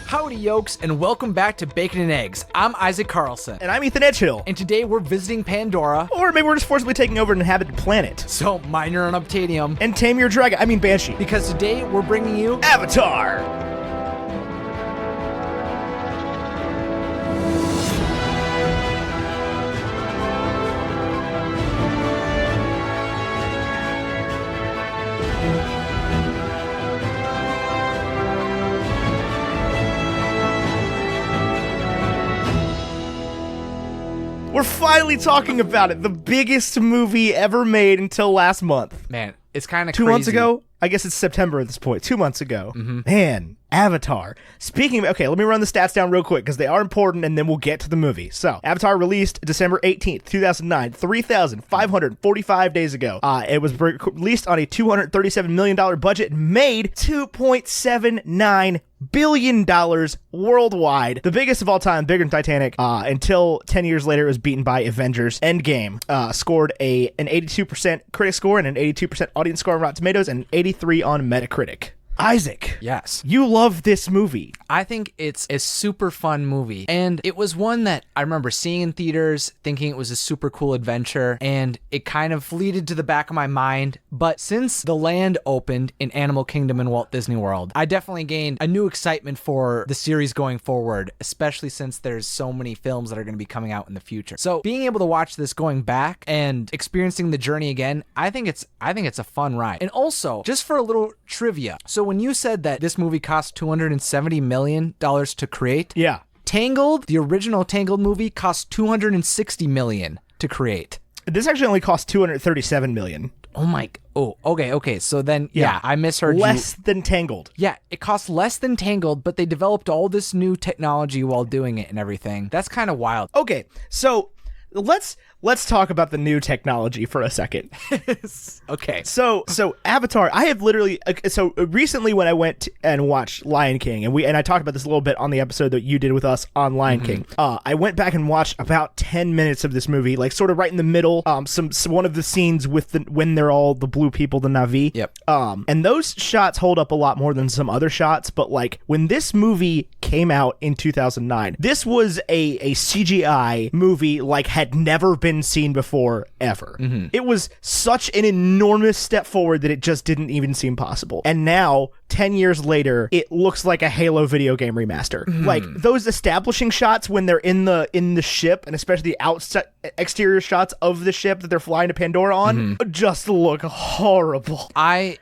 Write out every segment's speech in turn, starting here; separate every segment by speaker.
Speaker 1: Howdy, yokes, and welcome back to Bacon and Eggs. I'm Isaac Carlson.
Speaker 2: And I'm Ethan Edgehill.
Speaker 1: And today we're visiting Pandora.
Speaker 2: Or maybe we're just forcibly taking over an inhabited planet.
Speaker 1: So mind your unobtainium.
Speaker 2: And tame your dragon. I mean Banshee.
Speaker 1: Because today we're bringing you
Speaker 2: Avatar! We're finally talking about it. The biggest movie ever made until last month.
Speaker 1: Man, it's kind of crazy.
Speaker 2: 2 months ago? I guess it's September at this point. 2 months ago. Man, Avatar. Speaking of, okay, let me run the stats down real quick because they are important and then we'll get to the movie. So, Avatar released December 18th, 2009, 3,545 days ago. It was released on a $237 million budget and made $2.79 billion worldwide. The biggest of all time, bigger than Titanic, until 10 years later it was beaten by Avengers Endgame. Scored an 82% critic score and an 82% audience score on Rotten Tomatoes and an 83 on Metacritic. Isaac.
Speaker 1: Yes.
Speaker 2: You love this movie.
Speaker 1: I think it's a super fun movie. And it was one that I remember seeing in theaters, thinking it was a super cool adventure, and it kind of fleeted to the back of my mind. But since the land opened in Animal Kingdom and Walt Disney World, I definitely gained a new excitement for the series going forward, especially since there's so many films that are going to be coming out in the future. So being able to watch this going back and experiencing the journey again, I think it's a fun ride. And also, just for a little trivia, so when you said that this movie cost $270 million to create,
Speaker 2: Yeah.
Speaker 1: Tangled, the original Tangled movie, cost $260 million to create.
Speaker 2: This actually only cost $237 million.
Speaker 1: Okay. So then, yeah, I misheard you.
Speaker 2: Less than Tangled.
Speaker 1: Yeah, it cost less than Tangled, but they developed all this new technology while doing it and everything. That's kind of wild.
Speaker 2: Okay, so let's talk about the new technology for a second.
Speaker 1: Okay.
Speaker 2: So Avatar, I have literally, so recently when I went and watched Lion King, and I talked about this a little bit on the episode that you did with us on Lion King, I went back and watched about 10 minutes of this movie, like sort of right in the middle, some one of the scenes with when they're all the blue people, the Na'vi.
Speaker 1: Yep.
Speaker 2: And those shots hold up a lot more than some other shots, but like when this movie came out in 2009, this was a CGI movie like had never been seen before ever. It was such an enormous step forward that it just didn't even seem possible. And now 10 years later, it looks like a Halo video game remaster. Like those establishing shots when they're in the ship, and especially the outside exterior shots of the ship that they're flying to Pandora on, just look horrible.
Speaker 1: I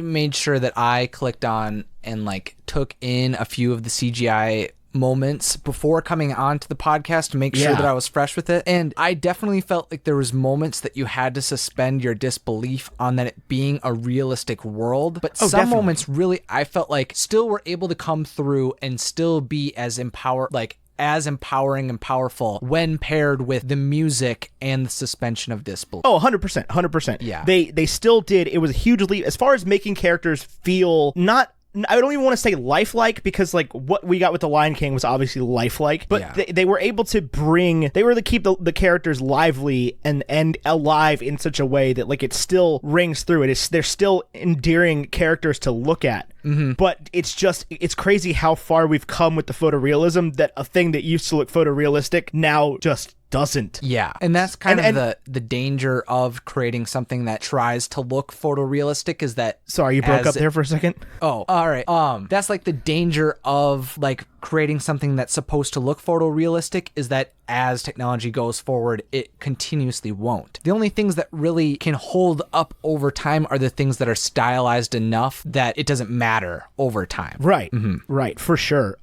Speaker 1: made sure that I clicked on and like took in a few of the CGI moments before coming on to the podcast to make sure that I was fresh with it. And I definitely felt like there was moments that you had to suspend your disbelief on that it being a realistic world. But some moments really, I felt like still were able to come through and still be as empowering and powerful when paired with the music and the suspension of disbelief.
Speaker 2: Oh, 100%.
Speaker 1: Yeah.
Speaker 2: They still did. It was a huge leap as far as making characters feel not, I don't even want to say lifelike, because like what we got with the Lion King was obviously lifelike, but they were able to keep the characters lively and alive in such a way that like it still rings through. They're still endearing characters to look at. But it's crazy how far we've come with the photorealism, that a thing that used to look photorealistic now just doesn't.
Speaker 1: Yeah, and that's kind of the danger of creating something that tries to look photorealistic, is that...
Speaker 2: Sorry, you broke up there for a second?
Speaker 1: Oh, all right. That's like the danger of like creating something that's supposed to look photorealistic, is that as technology goes forward, it continuously won't. The only things that really can hold up over time are the things that are stylized enough that it doesn't matter over time.
Speaker 2: Right. Right, for sure.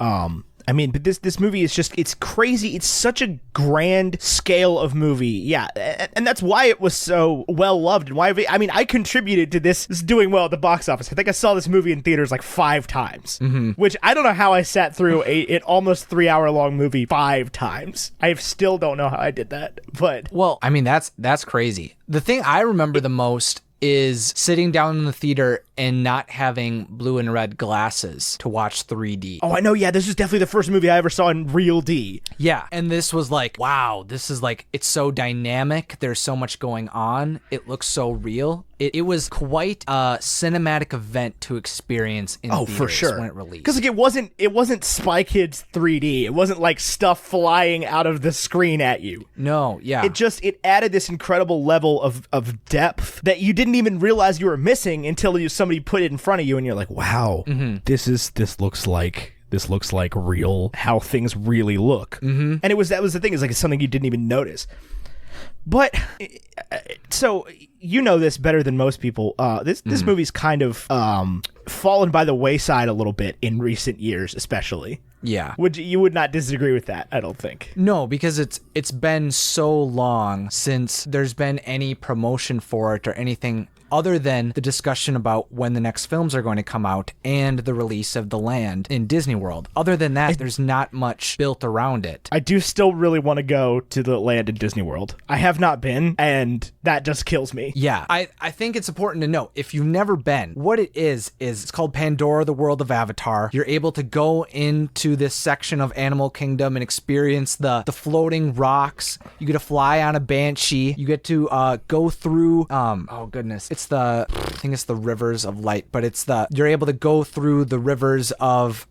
Speaker 2: I mean, but this movie is just, it's crazy. It's such a grand scale of movie. Yeah. And that's why it was so well loved. And why, I mean, I contributed to this doing well at the box office. I think I saw this movie in theaters like 5 times, which I don't know how I sat through an almost 3 hour long movie 5 times. I still don't know how I did that, but.
Speaker 1: Well, I mean, that's crazy. The thing I remember the most is sitting down in the theater and not having blue and red glasses to watch 3D.
Speaker 2: Oh, I know. Yeah, this is definitely the first movie I ever saw in real D.
Speaker 1: Yeah, and this was like, wow, this is like, it's so dynamic. There's so much going on. It looks so real. It was quite a cinematic event to experience in theaters
Speaker 2: for sure.
Speaker 1: when it released.
Speaker 2: Because like it wasn't Spy Kids 3D. It wasn't like stuff flying out of the screen at you.
Speaker 1: No, yeah.
Speaker 2: It added this incredible level of depth that you didn't even realize you were missing until somebody put it in front of you, and you're like, wow, this looks like real, how things really look. And that was the thing, is like it's something you didn't even notice. But so you know this better than most people. This movie's kind of fallen by the wayside a little bit in recent years, especially.
Speaker 1: Yeah.
Speaker 2: You would not disagree with that, I don't think.
Speaker 1: No, because it's been so long since there's been any promotion for it or anything other than the discussion about when the next films are going to come out and the release of The Land in Disney World. Other than that, there's not much built around it.
Speaker 2: I do still really want to go to The Land in Disney World. I have not been, and that just kills me.
Speaker 1: Yeah, I think it's important to know, if you've never been, what it is it's called Pandora, the World of Avatar. You're able to go into this section of Animal Kingdom and experience the floating rocks. You get to fly on a banshee. You get to go through, oh goodness, I think it's the Rivers of Light, but you're able to go through the rivers of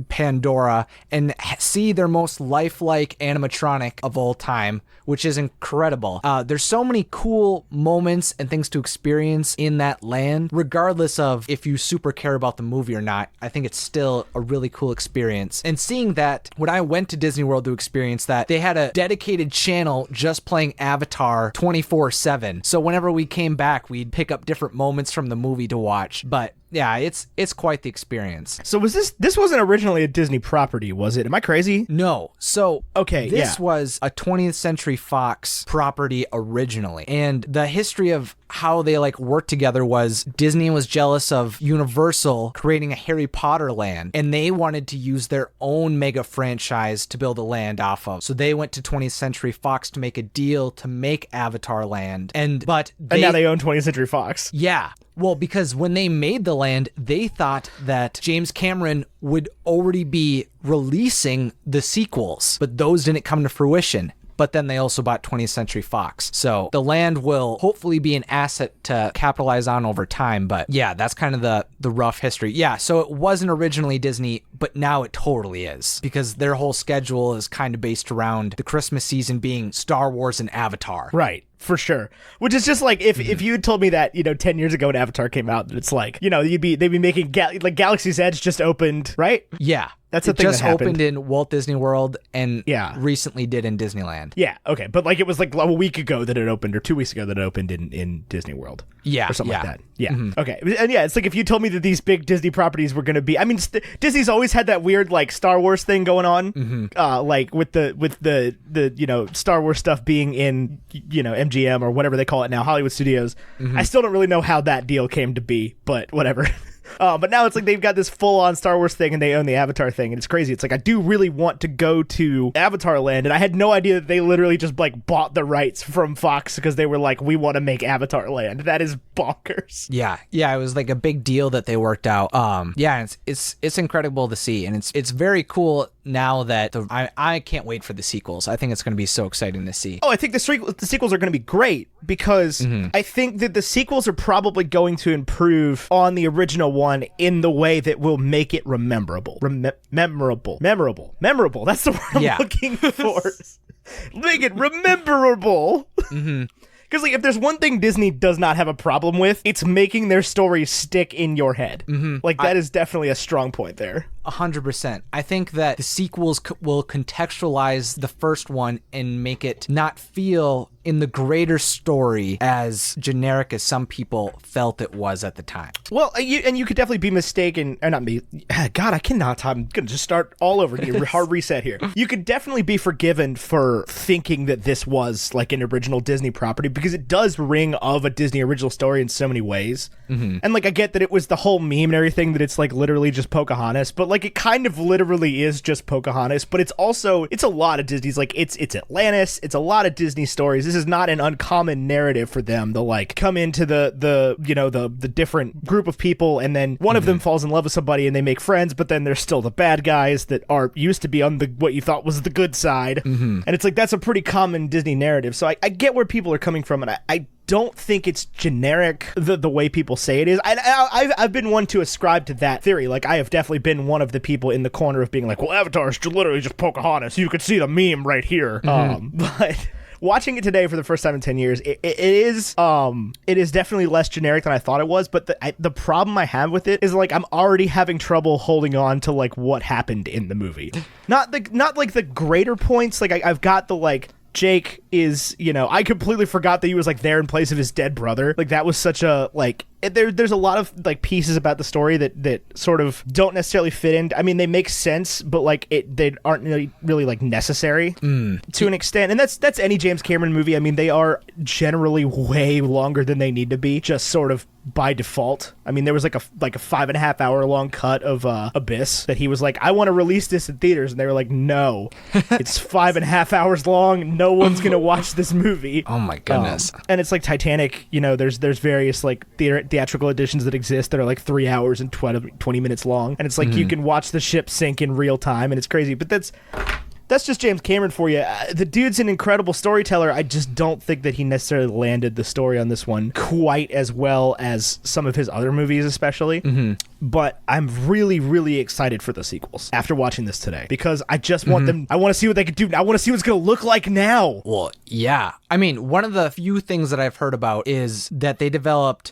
Speaker 1: Pandora and see their most lifelike animatronic of all time, which is incredible. There's so many cool moments and things to experience in that land, regardless of if you super care about the movie or not. I think it's still a really cool experience. And seeing that, when I went to Disney World to experience that, they had a dedicated channel just playing Avatar 24/7. So whenever we came back, we'd pick up different moments from the movie to watch. But yeah, it's quite the experience.
Speaker 2: So was this wasn't originally a Disney property, was it? Am I crazy?
Speaker 1: No. So
Speaker 2: okay,
Speaker 1: this was a 20th Century Fox property originally. And the history of how they like worked together was Disney was jealous of Universal creating a Harry Potter land, and they wanted to use their own mega franchise to build a land off of. So they went to 20th Century Fox to make a deal to make Avatar Land. And
Speaker 2: now they own 20th Century Fox.
Speaker 1: Yeah. Well, because when they made the land, they thought that James Cameron would already be releasing the sequels, but those didn't come to fruition. But then they also bought 20th Century Fox. So the land will hopefully be an asset to capitalize on over time. But yeah, that's kind of the rough history. Yeah, so it wasn't originally Disney, but now it totally is, because their whole schedule is kind of based around the Christmas season being Star Wars and Avatar.
Speaker 2: Right. For sure. Which is just like, if you had told me that, 10 years ago when Avatar came out, it's like, they'd be making Galaxy's Edge just opened, right?
Speaker 1: Yeah.
Speaker 2: That's the thing that happened.
Speaker 1: It just opened in Walt Disney World and recently did in Disneyland.
Speaker 2: Yeah, okay. But like it was like a week ago that it opened, or 2 weeks ago that it opened in Disney World.
Speaker 1: Yeah.
Speaker 2: Or something like that. Yeah.
Speaker 1: Mm-hmm.
Speaker 2: Okay. And yeah, it's like if you told me that these big Disney properties were going to be, I mean, Disney's always had that weird like Star Wars thing going on. Like with the Star Wars stuff being in, MGM or whatever they call it now, Hollywood Studios. I still don't really know how that deal came to be, but whatever. But now it's like they've got this full-on Star Wars thing and they own the Avatar thing, and it's crazy. It's like I do really want to go to Avatar Land, and I had no idea that they literally just like bought the rights from Fox because they were like, we want to make Avatar Land. That is bonkers.
Speaker 1: Yeah, it was like a big deal that they worked out. Yeah, it's incredible to see, and it's very cool now that I can't wait for the sequels. I think it's going to be so exciting to see.
Speaker 2: Oh, I think the sequels are going to be great because I think that the sequels are probably going to improve on the original one in the way that will make it memorable. Memorable. That's the word I'm looking for. Make it rememberable. Because like, if there's one thing Disney does not have a problem with, it's making their stories stick in your head. Like, that is definitely a strong point there.
Speaker 1: 100%. I think that the sequels will contextualize the first one and make it not feel in the greater story as generic as some people felt it was at the time.
Speaker 2: Well, you could definitely be mistaken, or not be. God, I cannot. I'm gonna just start all over here. Hard reset here. You could definitely be forgiven for thinking that this was like an original Disney property, because it does ring of a Disney original story in so many ways. And like, I get that it was the whole meme and everything, that it's like literally just Pocahontas, but like, like it kind of literally is just Pocahontas, but it's a lot of Disney's, like it's Atlantis, it's a lot of Disney stories. This is not an uncommon narrative for them. They'll like come into the different group of people, and then one of them falls in love with somebody and they make friends, but then there's still the bad guys that are used to be on the what you thought was the good side. And it's like that's a pretty common Disney narrative. So I get where people are coming from, and I don't think it's generic the way people say it is. I've been one to ascribe to that theory. Like, I have definitely been one of the people in the corner of being like, well, Avatar is literally just Pocahontas. You could see the meme right here. But watching it today for the first time in 10 years, it is definitely less generic than I thought it was. But the problem I have with it is, like, I'm already having trouble holding on to, like, what happened in the movie. Not like the greater points. Like, I've got the, like, Jake is, I completely forgot that he was like there in place of his dead brother. Like, that was such a, like, there's a lot of like pieces about the story that sort of don't necessarily fit in. I mean, they make sense, but like they aren't really like necessary to an extent. And that's any James Cameron movie. I mean, they are generally way longer than they need to be, just sort of by default. I mean, there was like a 5.5 hour long cut of Abyss that he was like, I want to release this in theaters, and they were like, no, it's 5.5 hours long. No one's gonna watch this movie.
Speaker 1: Oh my goodness.
Speaker 2: And it's like Titanic. There's various like theatrical editions that exist that are like 3 hours and 20 minutes long, and it's like you can watch the ship sink in real time, and it's crazy. But that's just James Cameron for you. The dude's an incredible storyteller. I just don't think that he necessarily landed the story on this one quite as well as some of his other movies, especially. But I'm really, really excited for the sequels after watching this today, because I just want them. I want to see what they could do. I want to see what it's going to look like now.
Speaker 1: Well, yeah. I mean, one of the few things that I've heard about is that they developed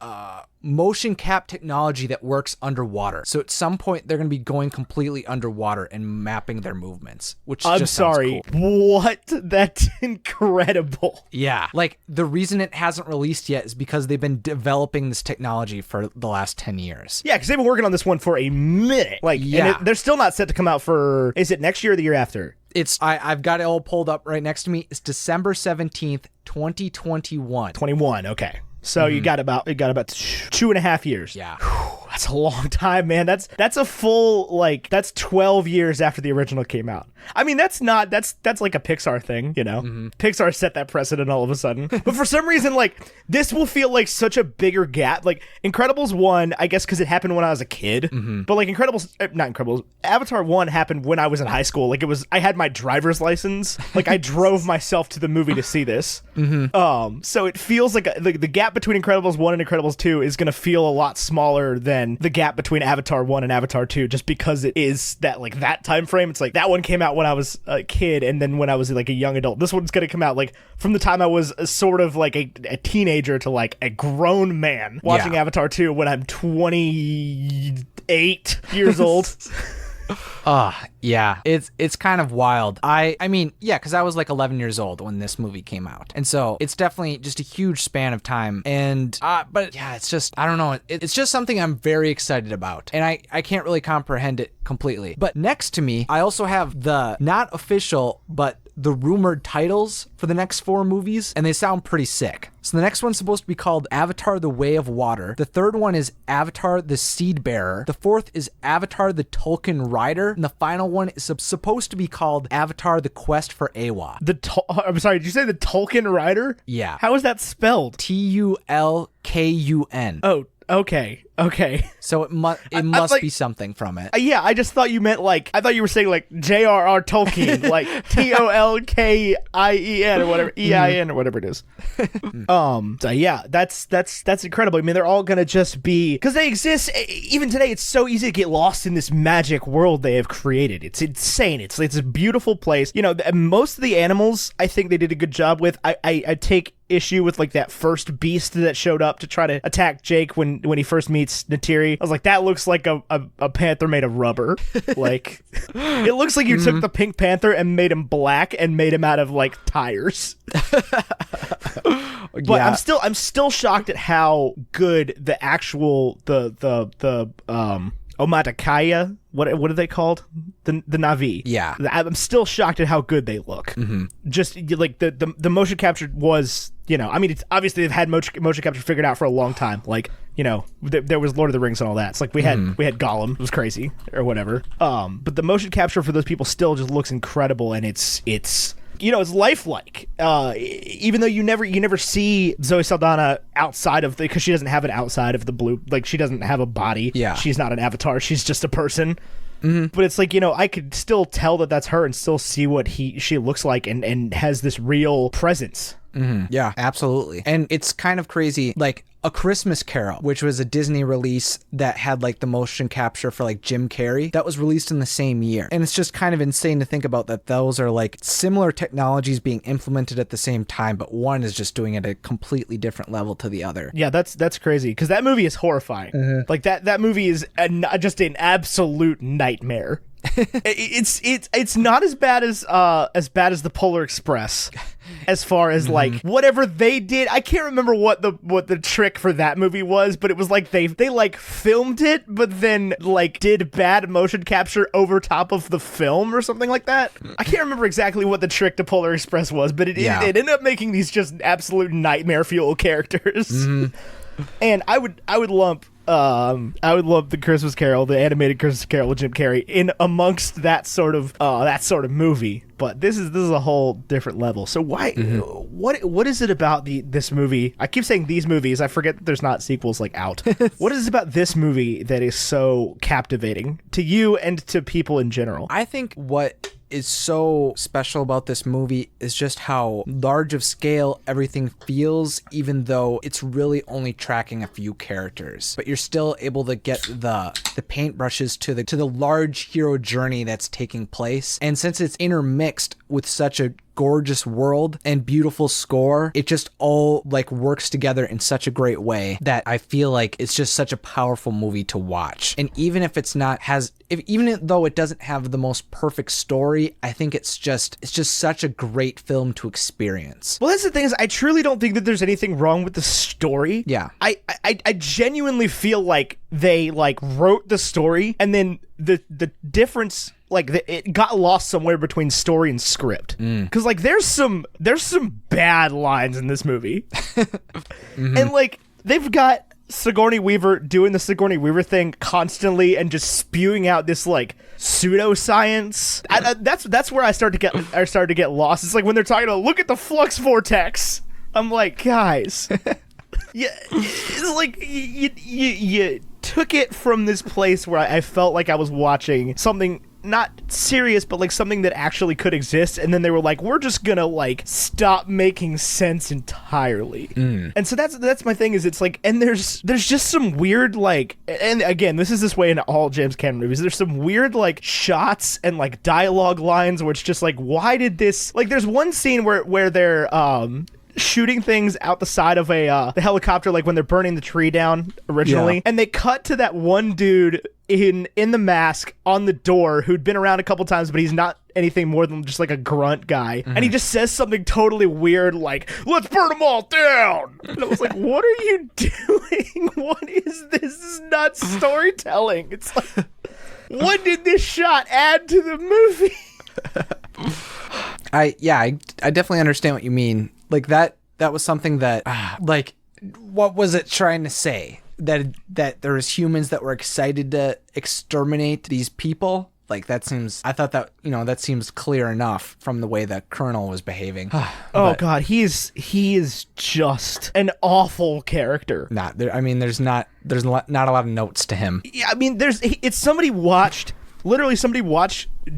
Speaker 1: motion cap technology that works underwater. So at some point they're going to be going completely underwater and mapping their movements, which just sounds cool.
Speaker 2: What? That's incredible.
Speaker 1: Yeah. Like, the reason it hasn't released yet is because they've been developing this technology for the last 10 years.
Speaker 2: Yeah, because they've been working on this one for a minute. Like,
Speaker 1: yeah.
Speaker 2: And they're still not set to come out for, is it next year or the year after?
Speaker 1: I've got it all pulled up right next to me. It's December 17th, 2021.
Speaker 2: 21, okay. So you got about 2.5 years.
Speaker 1: Yeah.
Speaker 2: Whew, that's a long time, man. That's a full, like, that's 12 years after the original came out. I mean, that's like a Pixar thing, Pixar set that precedent all of a sudden. But for some reason, like, this will feel like such a bigger gap. Like, Incredibles 1, I guess because it happened when I was a kid. But like Avatar 1 happened when I was in high school. Like, I had my driver's license. Like, I drove myself to the movie to see this. So it feels like the gap between Incredibles 1 and Incredibles 2 is going to feel a lot smaller than the gap between Avatar 1 and Avatar 2, just because it is that time frame. It's like that one came out when I was a kid, and then when I was like a young adult. This one's going to come out like from the time I was sort of like a teenager to like a grown man watching Avatar 2 when I'm 28 years old.
Speaker 1: Yeah, it's kind of wild. I mean, yeah, because I was like 11 years old when this movie came out, and so it's definitely just a huge span of time. And but yeah, it's just, I don't know, it's just something I'm very excited about, and I can't really comprehend it completely. But next to me, I also have the not official but the rumored titles for the next 4 movies, and they sound pretty sick. So the next one's supposed to be called Avatar: The Way of Water. The third one is Avatar: The Seed Bearer. The fourth is Avatar: The Tolkien Rider. And the final one is supposed to be called Avatar: The Quest for Awa.
Speaker 2: I'm sorry, did you say the Tolkien Rider?
Speaker 1: Yeah.
Speaker 2: How is that spelled?
Speaker 1: Tulkun.
Speaker 2: Oh, okay.
Speaker 1: So it must be something from it.
Speaker 2: Yeah, I just thought you meant like, I thought you were saying like J.R.R. Tolkien, like Tolkien or whatever, EIN or whatever it is. So yeah, that's incredible. I mean, they're all gonna just be, because they exist even today. It's so easy to get lost in this magic world they have created. It's insane. It's a beautiful place. Most of the animals, I think they did a good job with. I take issue with like that first beast that showed up to try to attack Jake when he first meets Neytiri. I was like, that looks like a panther made of rubber. Like, it looks like you took the Pink Panther and made him black and made him out of like tires. But I'm still shocked at how good the actual the Omatakaya. What are they called? The Na'vi.
Speaker 1: Yeah.
Speaker 2: I'm still shocked at how good they look.
Speaker 1: Mm-hmm.
Speaker 2: Just like the motion capture was, I mean, it's obviously they've had motion capture figured out for a long time. Like, there was Lord of the Rings and all that. It's like we had Gollum. It was crazy or whatever. But the motion capture for those people still just looks incredible, and it's lifelike. Even though you never see Zoe Saldana outside of because she doesn't have an outside of the blue, like she doesn't have a body.
Speaker 1: Yeah.
Speaker 2: She's not an avatar. She's just a person. Mm-hmm. But it's like, I could still tell that that's her and still see what she looks like and has this real presence.
Speaker 1: Mm-hmm. Yeah, absolutely. And it's kind of crazy, like A Christmas Carol, which was a Disney release that had like the motion capture for like Jim Carrey, that was released in the same year. And it's just kind of insane to think about that those are like similar technologies being implemented at the same time, but one is just doing it at a completely different level to the other.
Speaker 2: Yeah, that's crazy, because that movie is horrifying. Mm-hmm. Like that movie is just an absolute nightmare. It's not as bad as the Polar Express, as far as like whatever they did. I can't remember what the trick for that movie was, but it was like they like filmed it, but then like did bad motion capture over top of the film or something like that. I can't remember exactly what the trick to Polar Express was, but it ended up making these just absolute nightmare fuel characters. Mm-hmm. And I would lump the Christmas Carol, the animated Christmas Carol with Jim Carrey, in amongst that sort of movie. But this is a whole different level. So why? What is it about this movie? I keep saying these movies. I forget that there's not sequels like out. What is it about this movie that is so captivating to you and to people in general?
Speaker 1: I think what is so special about this movie is just how large of scale everything feels, even though it's really only tracking a few characters. But you're still able to get the paintbrushes to the large hero journey that's taking place. And since it's intermixed with such a gorgeous world and beautiful score, it just all like works together in such a great way that I feel like it's just such a powerful movie to watch. And even if it's not even though it doesn't have the most perfect story, I think it's just such a great film to experience.
Speaker 2: Well, that's the thing, is I truly don't think that there's anything wrong with the story.
Speaker 1: Yeah.
Speaker 2: I genuinely feel like they like wrote the story, and then the difference, like it got lost somewhere between story and script. Because like there's some bad lines in this movie. And like they've got Sigourney Weaver doing the Sigourney Weaver thing constantly and just spewing out this like pseudoscience. That's where I started to get lost. It's like when they're talking about, look at the flux vortex. I'm like, guys, yeah, it's like you took it from this place where I felt like I was watching something not serious, but like something that actually could exist, and then they were like, we're just gonna like stop making sense entirely. And so that's my thing, is it's like, and there's just some weird like, and again, this is this way in all James Cameron movies, there's some weird like shots and like dialogue lines where it's just like, why did this, like there's one scene where they're shooting things out the side of the helicopter, like when they're burning the tree down originally, and they cut to that one dude in the mask on the door who'd been around a couple times, but he's not anything more than just like a grunt guy, and he just says something totally weird like, let's burn them all down. And I was like, what are you doing? What is this? This is not storytelling. It's like, what did this shot add to the movie?
Speaker 1: I definitely understand what you mean. Like that was something that like, what was it trying to say? That there was humans that were excited to exterminate these people? Like I thought that, that seems clear enough from the way the Colonel was behaving.
Speaker 2: God, he is just an awful character.
Speaker 1: There's not a lot of notes to him.
Speaker 2: Yeah, I mean, somebody watched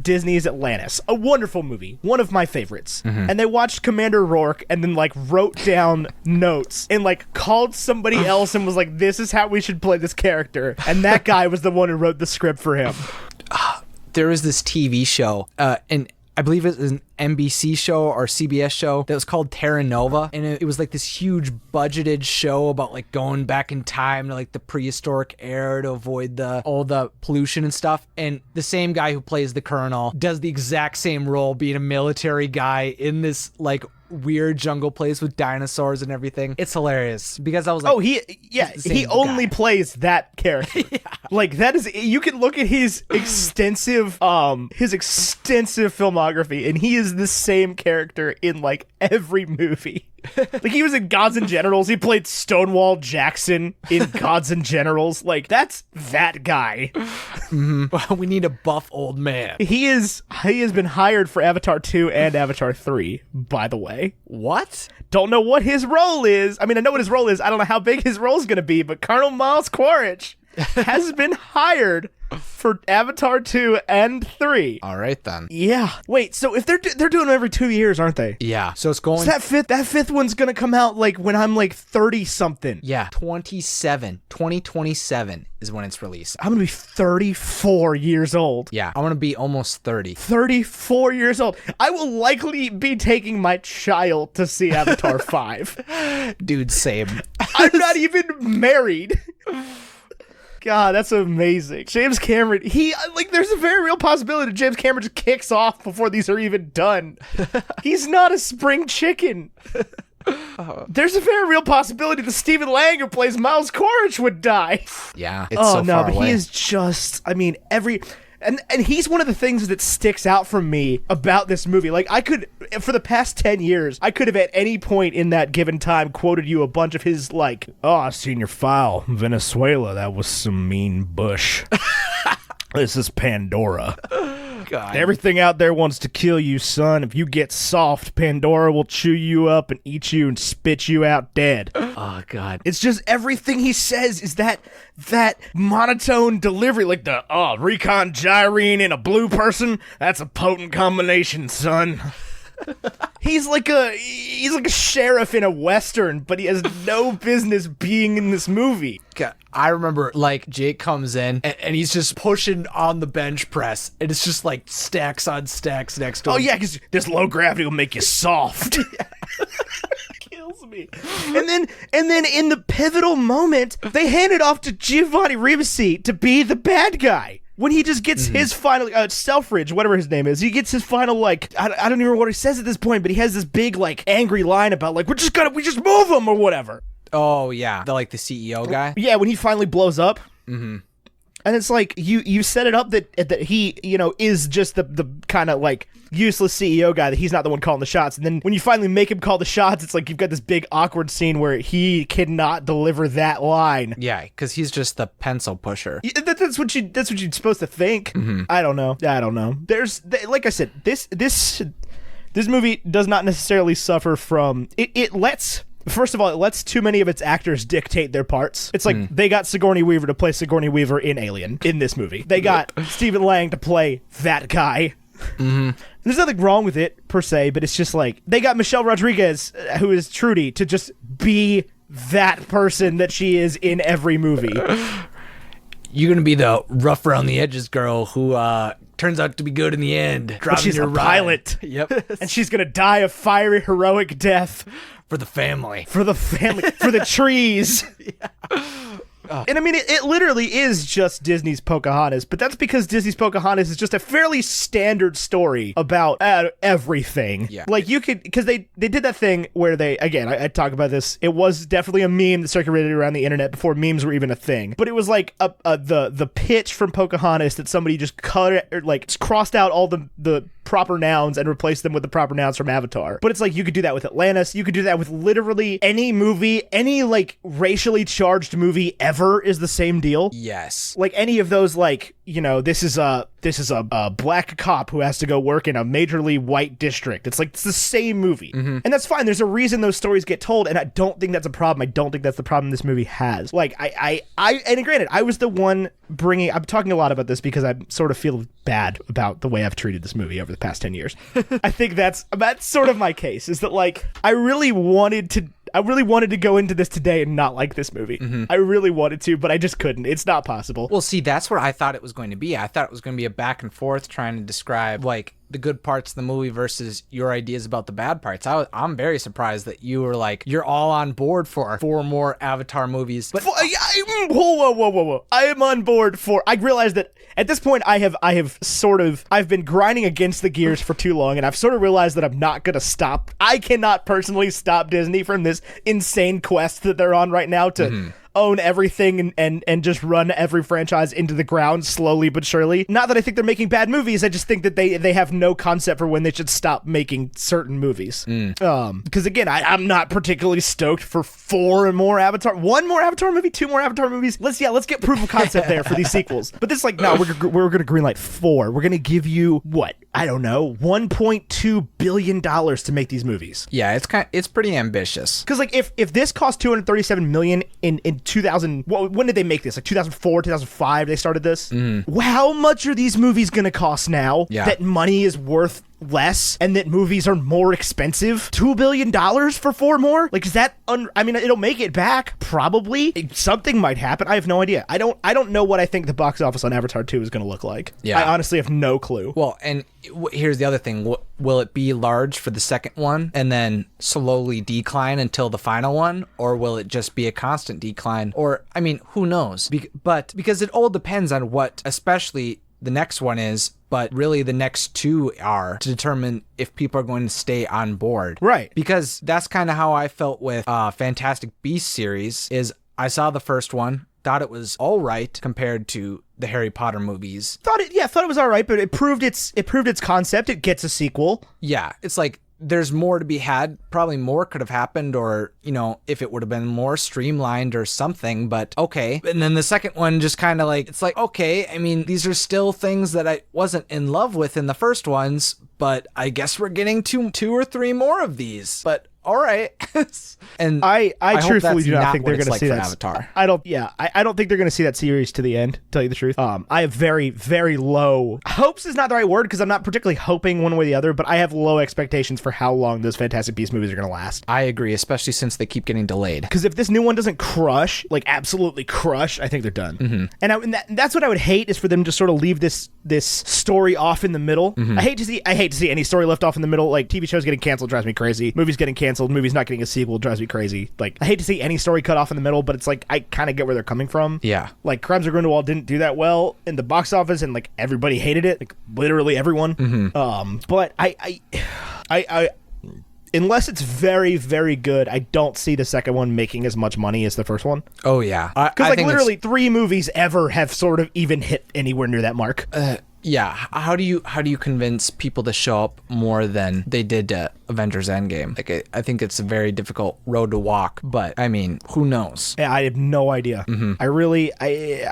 Speaker 2: Disney's Atlantis, a wonderful movie, one of my favorites. And they watched Commander Rourke and then like wrote down notes and like called somebody else and was like, this is how we should play this character. And that guy was the one who wrote the script for him.
Speaker 1: There was this TV show, and I believe it was an NBC show or CBS show that was called Terra Nova, and it was like this huge budgeted show about like going back in time to like the prehistoric era to avoid all the pollution and stuff. And the same guy who plays the Colonel does the exact same role, being a military guy in this like weird jungle place with dinosaurs and everything. It's hilarious because I was like,
Speaker 2: oh, he only plays that character. Like that is, you can look at his extensive filmography, and he is the same character in like every movie. Like he was in Gods and Generals. He played Stonewall Jackson in Gods and Generals. Like that's that guy.
Speaker 1: We need a buff old man.
Speaker 2: He has been hired for Avatar 2 and Avatar 3, by the way.
Speaker 1: What?
Speaker 2: Don't know what his role is. I mean, I know what his role is. I don't know how big his role is going to be, but Colonel Miles Quaritch has been hired for Avatar 2 and 3.
Speaker 1: All right, then.
Speaker 2: Yeah. Wait, so if they're doing them every 2 years, aren't they?
Speaker 1: Yeah. So it's going...
Speaker 2: So that fifth one's going to come out like when I'm like 30-something.
Speaker 1: Yeah. 2027 is when it's released.
Speaker 2: I'm going to be 34 years old.
Speaker 1: Yeah. I'm going to be almost 30.
Speaker 2: 34 years old. I will likely be taking my child to see Avatar 5.
Speaker 1: Dude, same.
Speaker 2: I'm not even married. God, that's amazing. James Cameron, there's a very real possibility that James Cameron just kicks off before these are even done. He's not a spring chicken. There's a very real possibility that Stephen Lang, who plays Miles Quaritch, would die.
Speaker 1: Yeah, it's so far away.
Speaker 2: He is just, I mean, And he's one of the things that sticks out from me about this movie. Like, for the past 10 years, I could have at any point in that given time quoted you a bunch of his, like, oh, I seen your file. Venezuela, that was some mean bush. This is Pandora. God. Everything out there wants to kill you, son. If you get soft, Pandora will chew you up and eat you and spit you out dead.
Speaker 1: Oh, God.
Speaker 2: It's just everything he says is that monotone delivery, like the, recon gyrene in a blue person, that's a potent combination, son. He's like a sheriff in a Western, but he has no business being in this movie.
Speaker 1: I remember, like, Jake comes in, and he's just pushing on the bench press, and it's just, like, stacks on stacks next to him.
Speaker 2: Oh, yeah, because this low gravity will make you soft. Kills me. And then in the pivotal moment, they hand it off to Giovanni Ribisi to be the bad guy. When he just gets his final, Selfridge, whatever his name is, he gets his final, like, I don't even remember what he says at this point, but he has this big, like, angry line about, like, we just move him or whatever.
Speaker 1: Oh, yeah. The CEO guy?
Speaker 2: Yeah, when he finally blows up. Mm-hmm. And it's like, you set it up that he, is just the kind of, like, useless CEO guy, that he's not the one calling the shots. And then when you finally make him call the shots, it's like you've got this big awkward scene where he cannot deliver that line.
Speaker 1: Yeah, because he's just the pencil pusher.
Speaker 2: That's what you're supposed to think. Mm-hmm. I don't know. Like I said, this movie does not necessarily suffer from First of all, it lets too many of its actors dictate their parts. It's like they got Sigourney Weaver to play Sigourney Weaver in Alien in this movie. They got Stephen Lang to play that guy. Mm-hmm. There's nothing wrong with it, per se, but it's just like, they got Michelle Rodriguez, who is Trudy, to just be that person that she is in every movie.
Speaker 1: You're going to be the rough around the edges girl who turns out to be good in the end.
Speaker 2: But she's a pilot.
Speaker 1: Yep.
Speaker 2: And she's going to die a fiery, heroic death.
Speaker 1: For the family.
Speaker 2: For the trees. Yeah. And I mean, it literally is just Disney's Pocahontas, but that's because Disney's Pocahontas is just a fairly standard story about everything. Yeah. Like, you could, because they did that thing where I talk about this, it was definitely a meme that circulated around the internet before memes were even a thing, but it was like the pitch from Pocahontas that somebody just crossed out all the proper nouns and replaced them with the proper nouns from Avatar. But it's like, you could do that with Atlantis, you could do that with literally any movie, any, like, racially charged movie ever is the same deal.
Speaker 1: Yes.
Speaker 2: Like, any of those, like, this is a black cop who has to go work in a majorly white district. It's like, it's the same movie. Mm-hmm. And that's fine. There's a reason those stories get told, and I don't think that's a problem. I don't think that's the problem this movie has. Like, and granted, I was the one I'm talking a lot about this because I sort of feel bad about the way I've treated this movie over the past 10 years. I think that's sort of my case, is that, like, I really wanted to go into this today and not like this movie. Mm-hmm. I really wanted to, but I just couldn't. It's not possible.
Speaker 1: Well, see, that's what I thought it was going to be. I thought it was going to be a back and forth trying to describe, like, the good parts of the movie versus your ideas about the bad parts. I'm very surprised that you were like, you're all on board for 4 more Avatar movies. But
Speaker 2: whoa. I am on board for, I realize that at this point I've been grinding against the gears for too long, and I've sort of realized that I'm not going to stop. I cannot personally stop Disney from this insane quest that they're on right now to own everything and just run every franchise into the ground slowly but surely. Not that I think they're making bad movies, I just think that they have no concept for when they should stop making certain movies. Because again, I'm not particularly stoked for 4 more Avatar. 1 more Avatar movie, 2 more Avatar movies. Let's get proof of concept there for these sequels. But this is like, no, we're gonna greenlight 4. We're gonna give you what? I don't know, $1.2 billion to make these movies.
Speaker 1: Yeah, it's pretty ambitious.
Speaker 2: Because like if this cost $237 million in 2000, when did they make this? Like 2004, 2005 they started this? How much are these movies gonna cost now that money is worth less and that movies are more expensive? $2 billion for 4 more? Like, is that I mean, it'll make it back probably. Something might happen. I have no idea. I don't know what I think the box office on Avatar 2 is going to look like. I honestly have no clue.
Speaker 1: Well, and here's the other thing. Will it be large for the second one and then slowly decline until the final one, or will it just be a constant decline? Or, I mean, who knows? But because it all depends on what, especially the next one is, but really the next 2 are, to determine if people are going to stay on board.
Speaker 2: Right.
Speaker 1: Because that's kind of how I felt with Fantastic Beasts series, is I saw the first one, thought it was all right compared to the Harry Potter movies.
Speaker 2: Thought it was all right, but it proved its concept. It gets a sequel.
Speaker 1: Yeah, it's like, there's more to be had. Probably more could have happened, or, you know, if it would have been more streamlined or something, but okay. And then the second one just kind of like, it's like, okay, I mean, these are still things that I wasn't in love with in the first ones, but I guess we're getting 2 or 3 more of these. But all right. And
Speaker 2: I truthfully do not think they're going to see that
Speaker 1: Avatar.
Speaker 2: I don't think they're going to see that series to the end, to tell you the truth. I have very, very low hopes is not the right word, because I'm not particularly hoping one way or the other, but I have low expectations for how long those Fantastic Beasts movies are going to last.
Speaker 1: I agree, especially since they keep getting delayed.
Speaker 2: Because if this new one doesn't crush, like absolutely crush, I think they're done. And that's what I would hate, is for them to sort of leave this story off in the middle. I hate to see any story left off in the middle. Like, TV shows getting canceled drives me crazy. Movies getting canceled, movies not getting a sequel drives me crazy. Like, I hate to see any story cut off in the middle, but it's like, I kind of get where they're coming from.
Speaker 1: Yeah. Like,
Speaker 2: Crimes of Grindelwald didn't do that well in the box office, and like everybody hated it, like literally everyone. But I unless it's very, very good, I don't see the second one making as much money as the first one.
Speaker 1: Oh yeah,
Speaker 2: because like literally 3 movies ever have sort of even hit anywhere near that mark.
Speaker 1: Yeah, how do you convince people to show up more than they did to Avengers Endgame? Like, I think it's a very difficult road to walk, but I mean, who knows?
Speaker 2: Yeah, I have no idea. I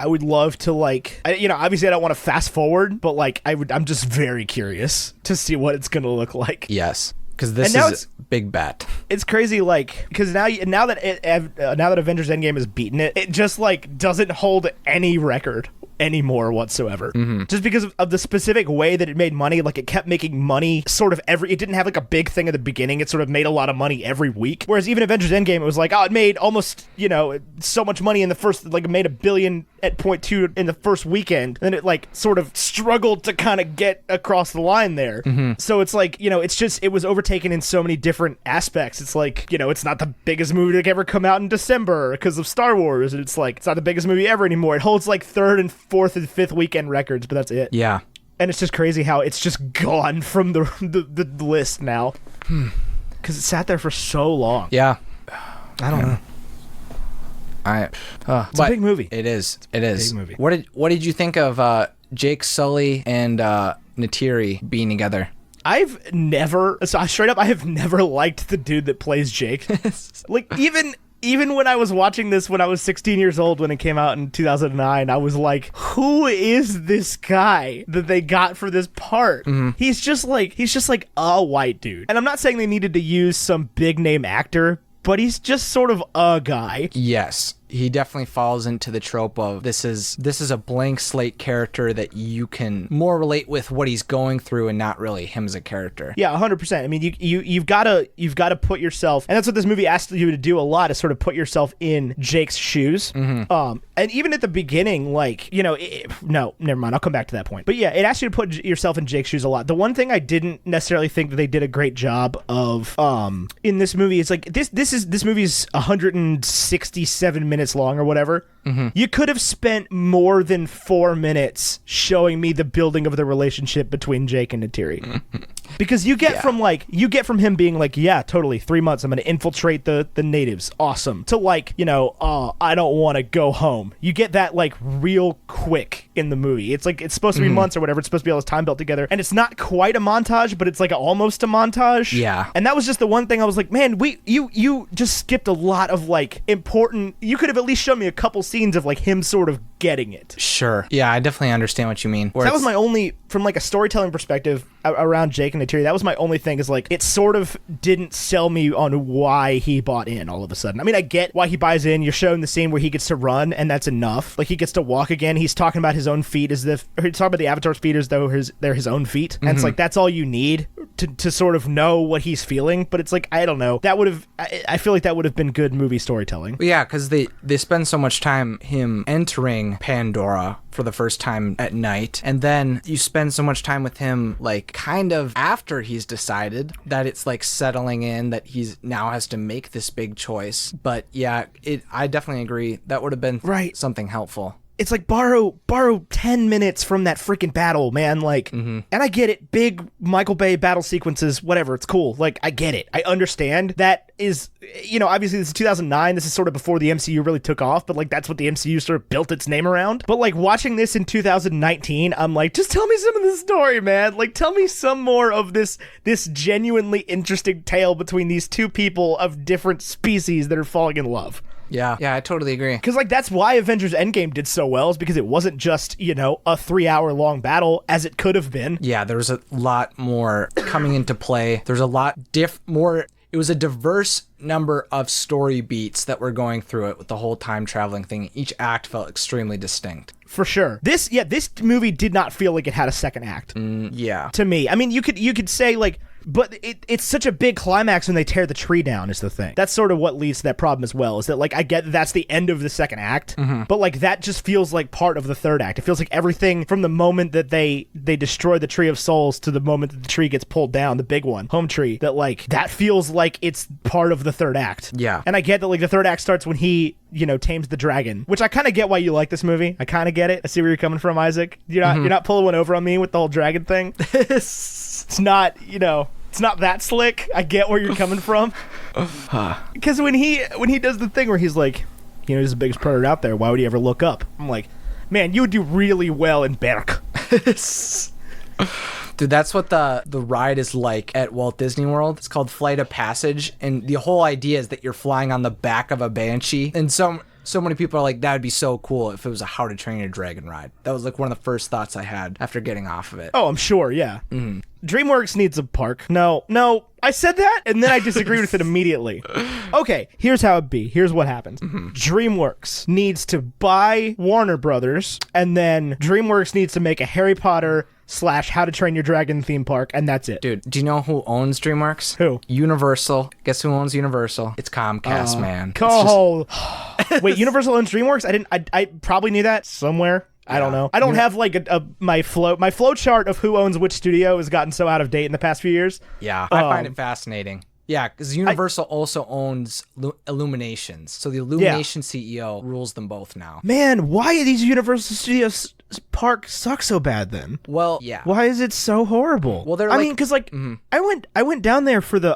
Speaker 2: would love to, like, obviously I don't want to fast forward, but like I'm just very curious to see what it's gonna look like.
Speaker 1: Yes. Because this is a big bet.
Speaker 2: It's crazy, like, because now that Avengers Endgame has beaten it, it just like doesn't hold any record anymore whatsoever. Just because of the specific way that it made money. Like, it kept making money sort of it didn't have like a big thing at the beginning. It sort of made a lot of money every week. Whereas even Avengers Endgame, it was like, it made almost, so much money in the first, like, it made $1 billion at point 2 in the first weekend. Then it like sort of struggled to kind of get across the line there. So it's like, it was overtaken in so many different aspects. It's like, it's not the biggest movie to ever come out in December because of Star Wars. And it's like, it's not the biggest movie ever anymore. It holds like 3rd and 4th and 5th weekend records, but that's it.
Speaker 1: Yeah.
Speaker 2: And it's just crazy how it's just gone from the list now. Because it sat there for so long.
Speaker 1: Yeah.
Speaker 2: I don't know. It's a big movie.
Speaker 1: It is. It is.
Speaker 2: Big movie.
Speaker 1: What did you think of Jake Sully and Neytiri being together?
Speaker 2: I have never liked the dude that plays Jake. Like, even when I was watching this when I was 16 years old when it came out in 2009, I was like, who is this guy that they got for this part? He's just like a white dude. And I'm not saying they needed to use some big name actor, but he's just sort of a guy.
Speaker 1: Yes. He definitely falls into the trope of this is a blank slate character that you can more relate with what he's going through and not really him as a character.
Speaker 2: Yeah, 100%. I mean, you've got to put yourself, and that's what this movie asks you to do a lot, is sort of put yourself in Jake's shoes. And even at the beginning, like, you know, no, never mind. I'll come back to that point. But yeah, it asks you to put yourself in Jake's shoes a lot. The one thing I didn't necessarily think that they did a great job of in this movie is like this movie is 167 minutes long or whatever. Mm-hmm. You could have spent more than 4 minutes showing me the building of the relationship between Jake and Neytiri. Because you get from him being like, yeah, totally, 3 months, I'm going to infiltrate the natives, awesome, to like, you know, I don't want to go home. You get that like real quick in the movie. It's like, it's supposed to be months or whatever. It's supposed to be all this time built together, and it's not quite a montage, but it's like almost a montage.
Speaker 1: Yeah.
Speaker 2: And that was just the one thing I was like, man, you just skipped a lot of like important. You could have at least shown me a couple scenes of like him sort of getting it.
Speaker 1: Sure. Yeah, I definitely understand what you mean.
Speaker 2: So that was my only, from like a storytelling perspective around Jake and Neytiri, that was my only thing, is like, it sort of didn't sell me on why he bought in all of a sudden. I mean, I get why he buys in. You're showing the scene where he gets to run, and that's enough. Like, he gets to walk again. He's talking about his own feet as if, or he's talking about the Avatar's feet as though they're his own feet. And it's like, that's all you need to sort of know what he's feeling. But it's like, I don't know. That would have, I feel like that would have been good movie storytelling.
Speaker 1: Yeah, because they spend so much time him entering Pandora for the first time at night, and then you spend so much time with him like kind of after he's decided that it's like settling in, that he's now has to make this big choice. But yeah, I definitely agree, that would have been something helpful.
Speaker 2: It's like borrow 10 minutes from that freaking battle, man. Like, and I get it. Big Michael Bay battle sequences, whatever. It's cool. Like, I get it. I understand. That is, you know, obviously this is 2009. This is sort of before the MCU really took off, but like, that's what the MCU sort of built its name around. But like, watching this in 2019, I'm like, just tell me some of the story, man. Like, tell me some more of this genuinely interesting tale between these two people of different species that are falling in love.
Speaker 1: Yeah, I totally agree.
Speaker 2: Because, like, that's why Avengers Endgame did so well, is because it wasn't just, you know, a 3-hour-long battle, as it could have been.
Speaker 1: Yeah, there was a lot more coming into play. There's a lot more. It was a diverse number of story beats that were going through it with the whole time traveling thing. Each act felt extremely distinct.
Speaker 2: For sure. This movie did not feel like it had a second act.
Speaker 1: Yeah.
Speaker 2: To me. I mean, you could say, like, but it's such a big climax when they tear the tree down is the thing. That's sort of what leads to that problem as well, is that, like, I get that's the end of the second act, but, like, that just feels like part of the third act. It feels like everything from the moment that they destroy the Tree of Souls to the moment that the tree gets pulled down, the big one, Home Tree, that, like, that feels like it's part of the third act.
Speaker 1: Yeah.
Speaker 2: And I get that, like, the third act starts when he, you know, tames the dragon, which I kind of get why you like this movie. I kind of get it. I see where you're coming from, Isaac. You're not pulling one over on me with the whole dragon thing. It's not, you know, it's not that slick. I get where you're coming from. Because when he does the thing where he's like, you know, he's the biggest predator out there, why would he ever look up? I'm like, man, you would do really well in Berk.
Speaker 1: Dude, that's what the ride is like at Walt Disney World. It's called Flight of Passage, and the whole idea is that you're flying on the back of a banshee. And so many people are like, that would be so cool if it was a How to Train Your Dragon ride. That was like one of the first thoughts I had after getting off of it.
Speaker 2: Oh, I'm sure, yeah. DreamWorks needs a park. No, I said that, and then I disagreed with it immediately. Okay, here's how it be. Here's what happens. DreamWorks needs to buy Warner Brothers, and then DreamWorks needs to make a Harry Potter / How to Train Your Dragon theme park, and that's it.
Speaker 1: Dude, do you know who owns DreamWorks?
Speaker 2: Who?
Speaker 1: Universal. Guess who owns Universal? It's Comcast, man.
Speaker 2: Wait, Universal owns DreamWorks? I probably knew that somewhere. I don't know. I don't have like my flow chart of who owns which studio has gotten so out of date in the past few years.
Speaker 1: Yeah, I find it fascinating. Yeah, because Universal also owns Illuminations. So the Illumination CEO rules them both now.
Speaker 2: Man, why are these Universal Studios parks suck so bad then?
Speaker 1: Well, yeah.
Speaker 2: Why is it so horrible?
Speaker 1: Well, they're
Speaker 2: I mean, because like I went down there for the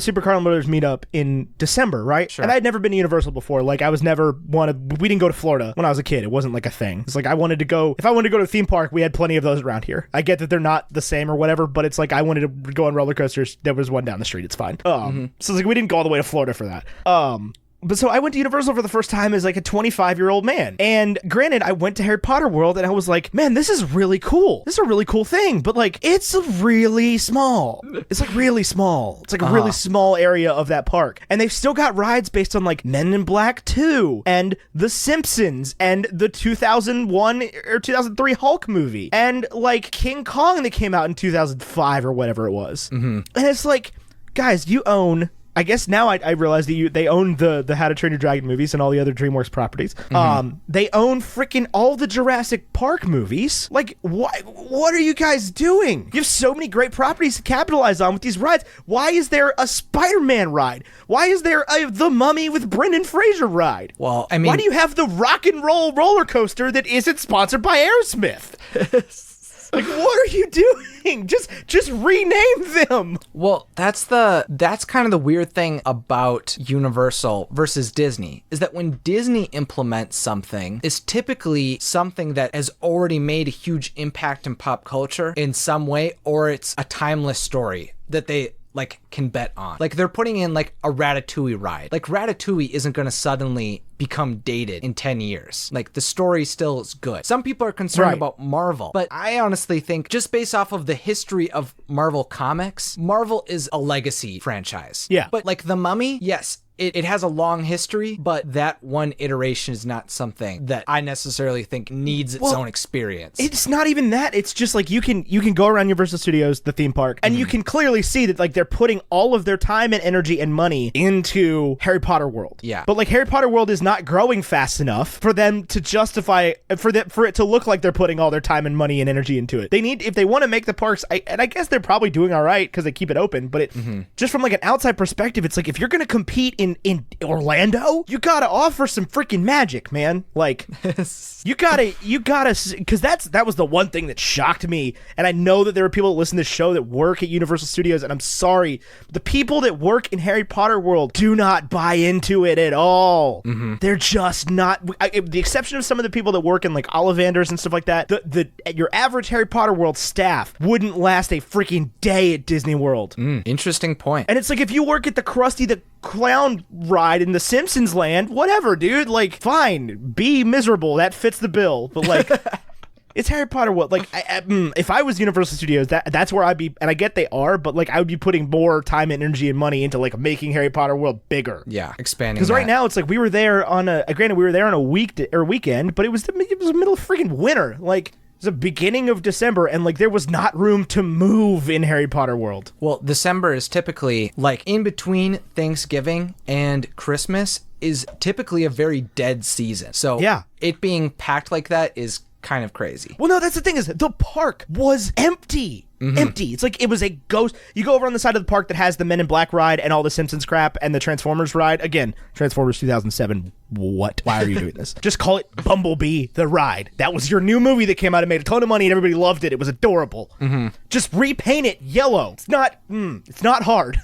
Speaker 2: Super Carlson Brothers meetup in December, right?
Speaker 1: Sure.
Speaker 2: And I had never been to Universal before. Like I was never we didn't go to Florida when I was a kid. It wasn't like a thing. It's like if I wanted to go to a theme park, we had plenty of those around here. I get that they're not the same or whatever, but it's like I wanted to go on roller coasters. There was one down the street. It's fine. So it's like we didn't go all the way to Florida for that. But so I went to Universal for the first time as like a 25-year-old man. And granted, I went to Harry Potter World and I was like, man, this is really cool. This is a really cool thing. But like, it's really small. It's like really small. It's like a really small area of that park. And they've still got rides based on like Men in Black 2 and The Simpsons and the 2001 or 2003 Hulk movie and like King Kong that came out in 2005 or whatever it was. And it's like, guys, you own I guess now I realize that they own the How to Train Your Dragon movies and all the other DreamWorks properties. They own freaking all the Jurassic Park movies. Like, what are you guys doing? You have so many great properties to capitalize on with these rides. Why is there a Spider-Man ride? Why is there a The Mummy with Brendan Fraser ride?
Speaker 1: Well, I mean,
Speaker 2: why do you have the Rock and Roll roller coaster that isn't sponsored by Aerosmith? Like, what are you doing? Just rename them.
Speaker 1: Well, that's kind of the weird thing about Universal versus Disney, is that when Disney implements something, it's typically something that has already made a huge impact in pop culture in some way, or it's a timeless story that they like can bet on. Like, they're putting in like a Ratatouille ride. Like, Ratatouille isn't going to suddenly become dated in 10 years. Like, the story still is good. Some people are concerned about Marvel, but I honestly think, just based off of the history of Marvel comics, Marvel is a legacy franchise.
Speaker 2: Yeah.
Speaker 1: But like The Mummy, yes, it has a long history, but that one iteration is not something that I necessarily think needs its own experience.
Speaker 2: It's not even that. It's just like you can go around Universal Studios, the theme park, and you can clearly see that like they're putting all of their time and energy and money into Harry Potter World.
Speaker 1: Yeah.
Speaker 2: But like Harry Potter World is not growing fast enough for them to justify for it to look like they're putting all their time and money and energy into it. They need, if they want to make the parks, and I guess they're probably doing all right because they keep it open, but just from like an outside perspective, it's like if you're going to compete in Orlando, you gotta offer some freaking magic, man. Like, you gotta, because that was the one thing that shocked me. And I know that there are people that listen to this show that work at Universal Studios, and I'm sorry, the people that work in Harry Potter World do not buy into it at all. They're just not. The exception of some of the people that work in like Ollivanders and stuff like that, your average Harry Potter World staff wouldn't last a freaking day at Disney World.
Speaker 1: Interesting point.
Speaker 2: And it's like, if you work at the Krusty the Clown ride in the Simpsons land, whatever, dude, like, fine, be miserable, that fits the bill, but like it's Harry Potter World. Like, if I was Universal Studios, that's where I'd be, and I get they are, but like I would be putting more time and energy and money into like making Harry Potter World bigger.
Speaker 1: Yeah, expanding.
Speaker 2: Because right now it's like we were there on a weekend, but it was the middle of freaking winter. Like, the beginning of December, and like there was not room to move in Harry Potter World.
Speaker 1: Well, December is typically like in between Thanksgiving and Christmas is typically a very dead season. So
Speaker 2: yeah,
Speaker 1: it being packed like that is kind of crazy.
Speaker 2: Well, no, that's the thing, is the park was empty. Empty. It's like it was a ghost. You go over on the side of the park that has the Men in Black ride and all the Simpsons crap and the Transformers ride. Again, Transformers 2007. What? Why are you doing this? Just call it Bumblebee the Ride. That was your new movie that came out and made a ton of money and everybody loved it. It was adorable. Just repaint it yellow. It's not hard.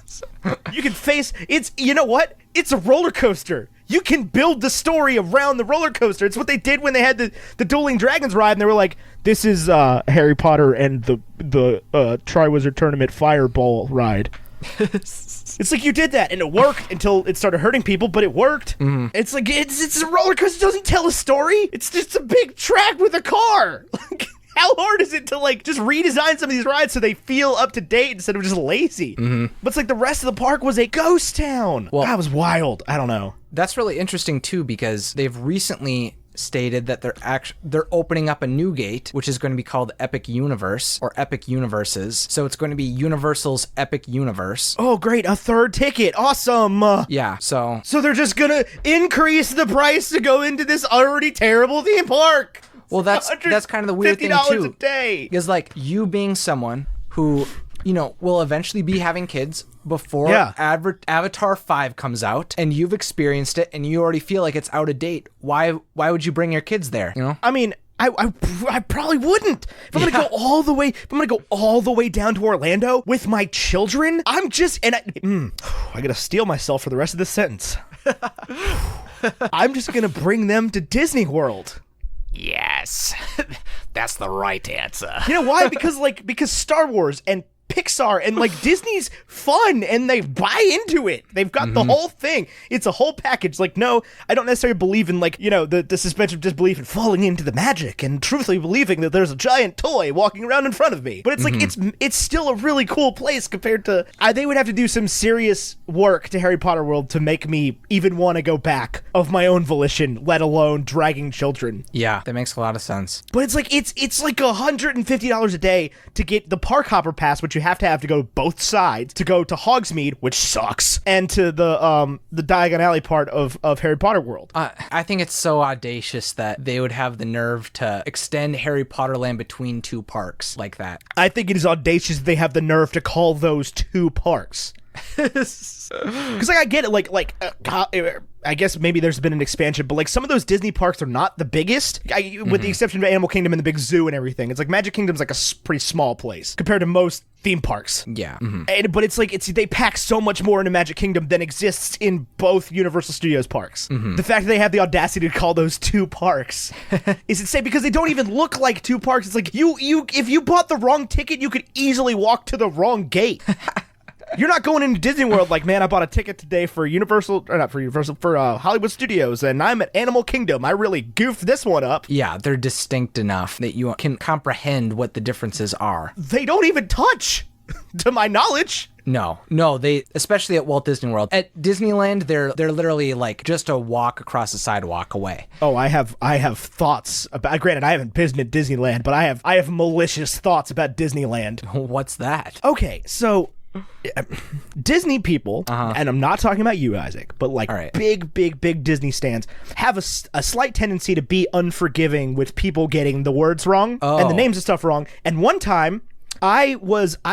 Speaker 2: You can face it's. You know what? It's a roller coaster. You can build the story around the roller coaster. It's what they did when they had the Dueling Dragons ride, and they were like, "This is Harry Potter and the Triwizard Tournament Fireball ride." It's like you did that, and it worked until it started hurting people, but it worked. It's like it's a roller coaster. It doesn't tell a story. It's just a big track with a car. How hard is it to like just redesign some of these rides so they feel up to date instead of just lazy? But it's like the rest of the park was a ghost town. Well, that was wild. I don't know.
Speaker 1: That's really interesting too, because they've recently stated that they're opening up a new gate, which is going to be called Epic Universe or Epic Universes. So it's going to be Universal's Epic Universe.
Speaker 2: Oh, great. A third ticket. Awesome.
Speaker 1: Yeah. So
Speaker 2: they're just going to increase the price to go into this already terrible theme park.
Speaker 1: Well, that's kind of the weird thing too.
Speaker 2: $50 a day.
Speaker 1: Because like you being someone who, you know, will eventually be having kids before Avatar 5 comes out, and you've experienced it and you already feel like it's out of date. Why would you bring your kids there, you know? I
Speaker 2: mean, I probably wouldn't. If I'm gonna go all the way down to Orlando with my children, I'm just I gotta steel myself for the rest of this sentence. I'm just gonna bring them to Disney World.
Speaker 3: Yes, that's the right answer.
Speaker 2: You know why? Because Star Wars and Pixar and like Disney's fun and they buy into it. They've got the whole thing. It's a whole package. Like, no, I don't necessarily believe in like, you know, the suspension of disbelief and falling into the magic and truthfully believing that there's a giant toy walking around in front of me. But it's like it's still a really cool place compared to they would have to do some serious work to Harry Potter World to make me even want to go back of my own volition, let alone dragging children.
Speaker 1: Yeah, that makes a lot of sense.
Speaker 2: But it's like it's like $150 a day to get the park hopper pass, which you you have to go both sides to go to Hogsmeade, which sucks, and to the Diagon Alley part of Harry Potter World.
Speaker 1: I think it's so audacious that they would have the nerve to extend Harry Potter Land between two parks like that.
Speaker 2: I think it is audacious that they have the nerve to call those two parks. Because like I get it, I guess maybe there's been an expansion, but like some of those Disney parks are not the biggest, with the exception of Animal Kingdom and the big zoo and everything. It's like Magic Kingdom's like a pretty small place compared to most theme parks.
Speaker 1: Yeah.
Speaker 2: But it's like they pack so much more into Magic Kingdom than exists in both Universal Studios parks. The fact that they have the audacity to call those two parks is insane, because they don't even look like two parks. It's like you if you bought the wrong ticket, you could easily walk to the wrong gate. You're not going into Disney World like, man, I bought a ticket today for Hollywood Studios, and I'm at Animal Kingdom. I really goofed this one up.
Speaker 1: Yeah, they're distinct enough that you can comprehend what the differences are.
Speaker 2: They don't even touch, to my knowledge.
Speaker 1: No, they, especially at Walt Disney World. At Disneyland, they're literally like just a walk across the sidewalk away.
Speaker 2: Oh, I have thoughts about. Granted, I haven't visited Disneyland, but I have malicious thoughts about Disneyland.
Speaker 1: What's that?
Speaker 2: Okay, so Disney people, and I'm not talking about you, Isaac, but like big Disney stans have a slight tendency to be unforgiving with people getting the words wrong and the names of stuff wrong. And one time, I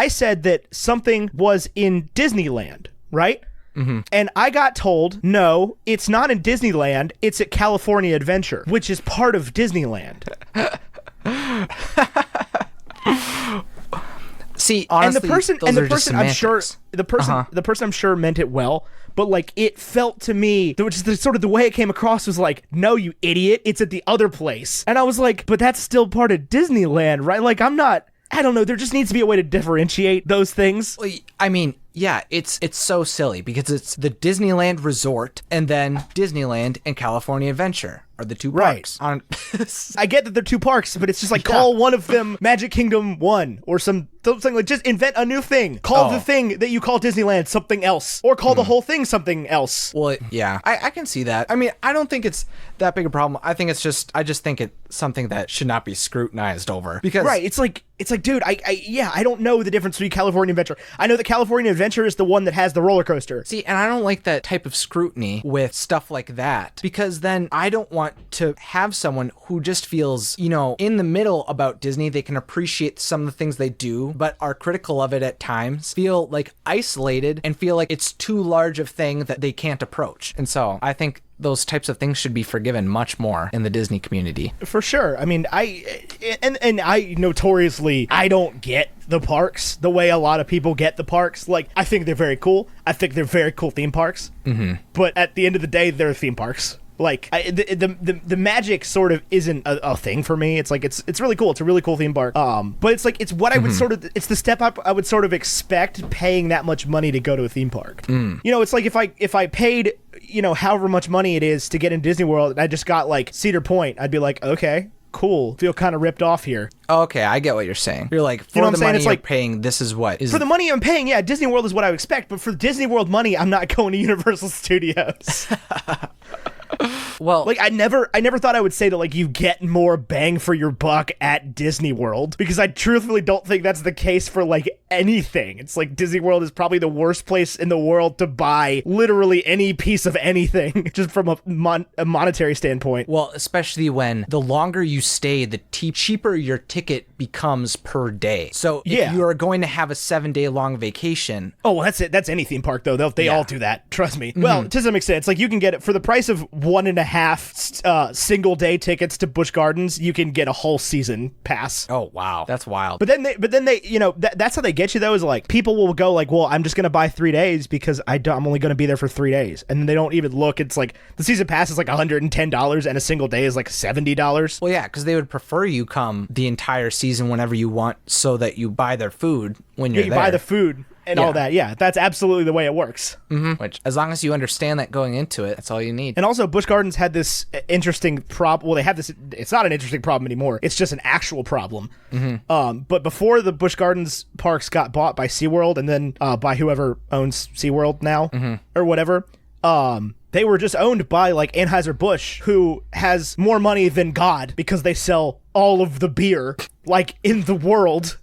Speaker 2: said that something was in Disneyland, right? And I got told, no, it's not in Disneyland, it's at California Adventure, which is part of Disneyland.
Speaker 1: See, honestly,
Speaker 2: the person I'm sure meant it well, but like it felt to me, which is sort of the way it came across, was like, no, you idiot, it's at the other place. And I was like, but that's still part of Disneyland, right? Like I don't know, there just needs to be a way to differentiate those things.
Speaker 1: I mean, yeah, it's so silly because it's the Disneyland Resort and then Disneyland and California Adventure are the two parks.
Speaker 2: I get that they're two parks, but it's just like, call one of them Magic Kingdom 1 or something, like just invent a new thing. Call the thing that you call Disneyland something else, or call the whole thing something else.
Speaker 1: Well, yeah, I can see that. I mean, I don't think it's that big a problem. I just think it's something that should not be scrutinized over, because
Speaker 2: it's like, dude, I don't know the difference between California Adventure. I know that California Adventure is the one that has the roller coaster.
Speaker 1: See, and I don't like that type of scrutiny with stuff like that, because then I don't want to have someone who just feels, in the middle about Disney. They can appreciate some of the things they do, but are critical of it at times, feel like isolated and feel like it's too large of thing that they can't approach. And so I think those types of things should be forgiven much more in the Disney community.
Speaker 2: For sure. I mean, I notoriously, I don't get the parks the way a lot of people get the parks. Like, I think they're very cool. I think they're very cool theme parks. But at the end of the day, they're theme parks. Like, the magic sort of isn't a thing for me. It's like, it's really cool. It's a really cool theme park. But it's like, it's what I would it's the step up I would sort of expect, paying that much money to go to a theme park. It's like if I paid, however much money it is to get in Disney World, and I just got like Cedar Point, I'd be like, okay, cool. Feel kind of ripped off here.
Speaker 1: Okay, I get what you're saying. You're like, for the money you're paying, this is what is...
Speaker 2: For the money I'm paying, yeah, Disney World is what I would expect, but for Disney World money, I'm not going to Universal Studios.
Speaker 1: Well,
Speaker 2: like, I never thought I would say that, like, you get more bang for your buck at Disney World, because I truthfully don't think that's the case for, like, anything. It's like Disney World is probably the worst place in the world to buy literally any piece of anything, just from a monetary standpoint.
Speaker 1: Well, especially when the longer you stay, the cheaper your ticket becomes per day. So if you are going to have a 7-day long vacation...
Speaker 2: Oh, well, that's it. That's any theme park, though. They all do that. Trust me. Well, to some extent, it's like you can get it for the price of 1.5 single day tickets to Busch Gardens. You can get a whole season pass.
Speaker 1: Oh wow, that's wild.
Speaker 2: But then they that's how they get you, though, is like people will go like, well, I'm just gonna buy 3 days because I'm only gonna be there for 3 days, and then they don't even look. It's like the season pass is like $110 and a single day is like $70.
Speaker 1: Well, yeah, because they would prefer you come the entire season whenever you want, so that you buy their food when you're there.
Speaker 2: You buy the food and all that. Yeah, that's absolutely the way it works.
Speaker 1: Which, as long as you understand that going into it, that's all you need.
Speaker 2: And also, Busch Gardens had this interesting problem. Well, they have this. It's not an interesting problem anymore. It's just an actual problem. But before the Busch Gardens parks got bought by SeaWorld, and then by whoever owns SeaWorld now, or whatever, they were just owned by like Anheuser-Busch, who has more money than God because they sell all of the beer like in the world.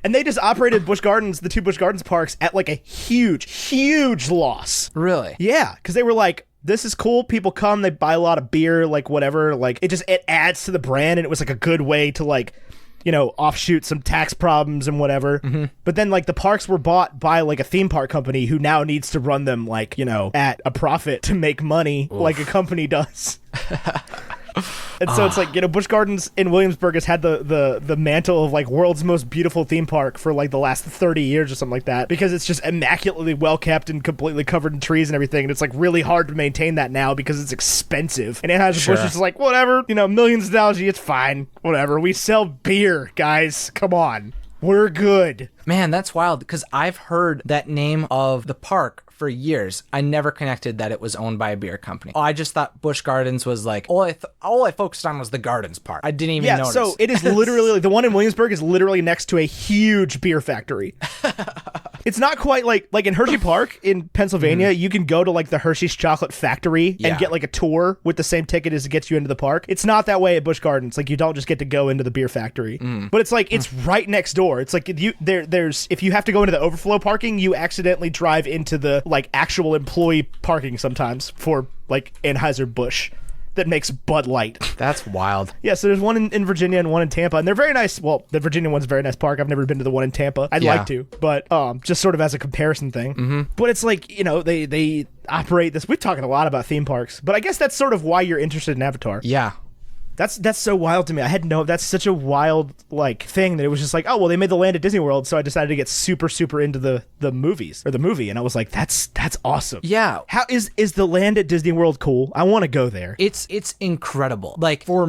Speaker 2: And they just operated Busch Gardens, the 2 Busch Gardens parks, at like a huge loss.
Speaker 1: Really?
Speaker 2: Yeah, because they were like, this is cool. People come, they buy a lot of beer, like whatever. Like it adds to the brand, and it was like a good way to like, offshoot some tax problems and whatever. But then like the parks were bought by like a theme park company who now needs to run them like, at a profit to make money like a company does. And so it's like, Busch Gardens in Williamsburg has had the mantle of like world's most beautiful theme park for like the last 30 years or something like that, because it's just immaculately well kept and completely covered in trees and everything. And it's like really hard to maintain that now because it's expensive. And Anheuser-Busch is just like, whatever, millions of dollars, it's fine. Whatever. We sell beer, guys. Come on. We're good.
Speaker 1: Man, that's wild, because I've heard that name of the park for years. I never connected that it was owned by a beer company. Oh, I just thought Busch Gardens was like, all I focused on was the gardens part. I didn't even notice.
Speaker 2: So it is literally, the one in Williamsburg is literally next to a huge beer factory. It's not quite like in Hershey Park in Pennsylvania, you can go to like the Hershey's Chocolate Factory and get like a tour with the same ticket as it gets you into the park. It's not that way at Busch Gardens. Like you don't just get to go into the beer factory, but it's like, it's right next door. It's like if you have to go into the overflow parking, you accidentally drive into the like actual employee parking sometimes for like Anheuser-Busch that makes Bud Light.
Speaker 1: That's wild.
Speaker 2: Yeah, so there's one in Virginia and one in Tampa, and they're very nice. Well, the Virginia one's a very nice park. I've never been to the one in Tampa. I'd like to, but just sort of as a comparison thing. But it's like, they operate this. We're talking a lot about theme parks, but I guess that's sort of why you're interested in Avatar.
Speaker 1: Yeah.
Speaker 2: That's so wild to me. I had that's such a wild like thing that it was just like, oh well, they made the land at Disney World, so I decided to get super into the movies or the movie, and I was like, that's awesome.
Speaker 1: Yeah.
Speaker 2: How is the land at Disney World cool? I want to go there.
Speaker 1: It's incredible. Like for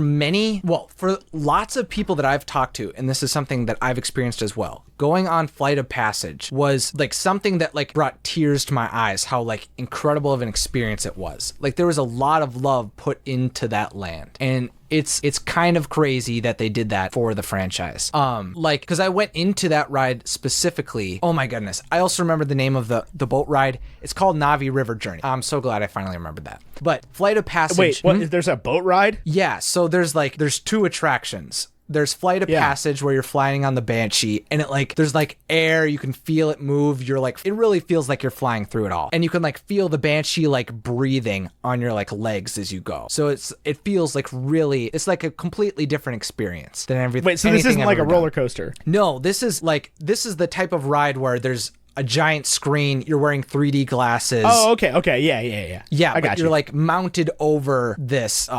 Speaker 1: lots of people that I've talked to, and this is something that I've experienced as well, going on Flight of Passage was like something that like brought tears to my eyes, how like incredible of an experience it was. Like there was a lot of love put into that land, and it's kind of crazy that they did that for the franchise. Because I went into that ride specifically. Oh my goodness. I also remember the name of the boat ride. It's called Navi River Journey. I'm so glad I finally remembered that. But Flight of Passage.
Speaker 2: Wait, what? There's a boat ride?
Speaker 1: Yeah. So there's 2 attractions. There's Flight of Passage where you're flying on the Banshee, and there's like air, you can feel it move. You're like, it really feels like you're flying through it all. And you can like feel the Banshee like breathing on your like legs as you go. So it feels like really, it's like a completely different experience than everything.
Speaker 2: Wait, so this isn't like a roller coaster?
Speaker 1: No, this is the type of ride where there's a giant screen, you're wearing 3D glasses.
Speaker 2: Oh, okay, yeah.
Speaker 1: Yeah, but you're like mounted over this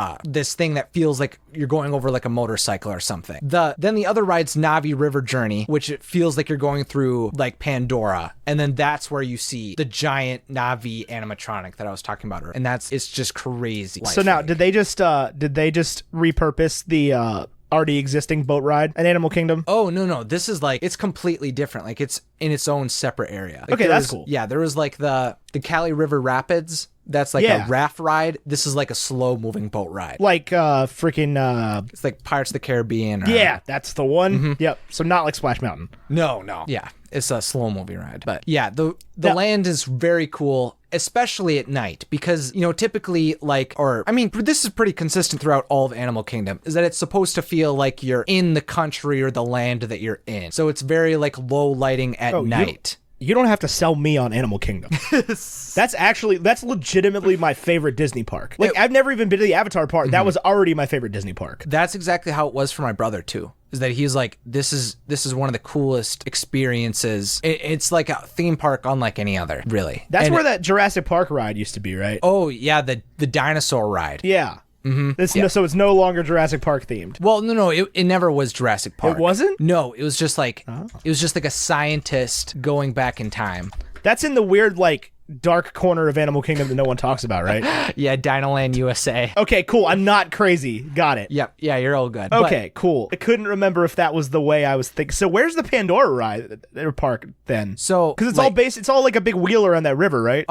Speaker 1: thing that feels like you're going over like a motorcycle or something. Then the other ride's Navi River Journey, which it feels like you're going through like Pandora, and then that's where you see the giant Navi animatronic that I was talking about earlier, and it's just crazy.
Speaker 2: So now, did they just repurpose the already existing boat ride at Animal Kingdom?
Speaker 1: Oh, no. This is like, it's completely different. Like it's in its own separate area. Like,
Speaker 2: okay, that's cool.
Speaker 1: Yeah, there was like the Cali River Rapids. That's like a raft ride. This is like a slow moving boat ride.
Speaker 2: Like freaking
Speaker 1: it's like Pirates of the Caribbean.
Speaker 2: Yeah, that's the one. Yep. So not like Splash Mountain.
Speaker 1: No. Yeah, it's a slow moving ride. But yeah, the land is very cool, especially at night, because typically this is pretty consistent throughout all of Animal Kingdom, is that it's supposed to feel like you're in the country or the land that you're in. So it's very like low lighting at night.
Speaker 2: You don't have to sell me on Animal Kingdom. That's legitimately my favorite Disney park. Like, I've never even been to the Avatar park. That was already my favorite Disney park.
Speaker 1: That's exactly how it was for my brother too. Is that he's like, this is one of the coolest experiences. It's like a theme park unlike any other, really.
Speaker 2: That's where that Jurassic Park ride used to be, right?
Speaker 1: Oh yeah, the dinosaur ride.
Speaker 2: Yeah. So it's no longer Jurassic Park themed.
Speaker 1: Well, no, it never was Jurassic Park.
Speaker 2: It wasn't?
Speaker 1: No, it was just like a scientist going back in time.
Speaker 2: That's in the weird like dark corner of Animal Kingdom that no one talks about, right?
Speaker 1: Yeah, Dinoland USA.
Speaker 2: Okay, cool. I'm not crazy. Got it.
Speaker 1: Yep. Yeah, you're all good.
Speaker 2: Okay, cool. I couldn't remember if that was the way I was thinking. So where's the Pandora ride park then?
Speaker 1: So
Speaker 2: because it's all like a big wheel around that river, right?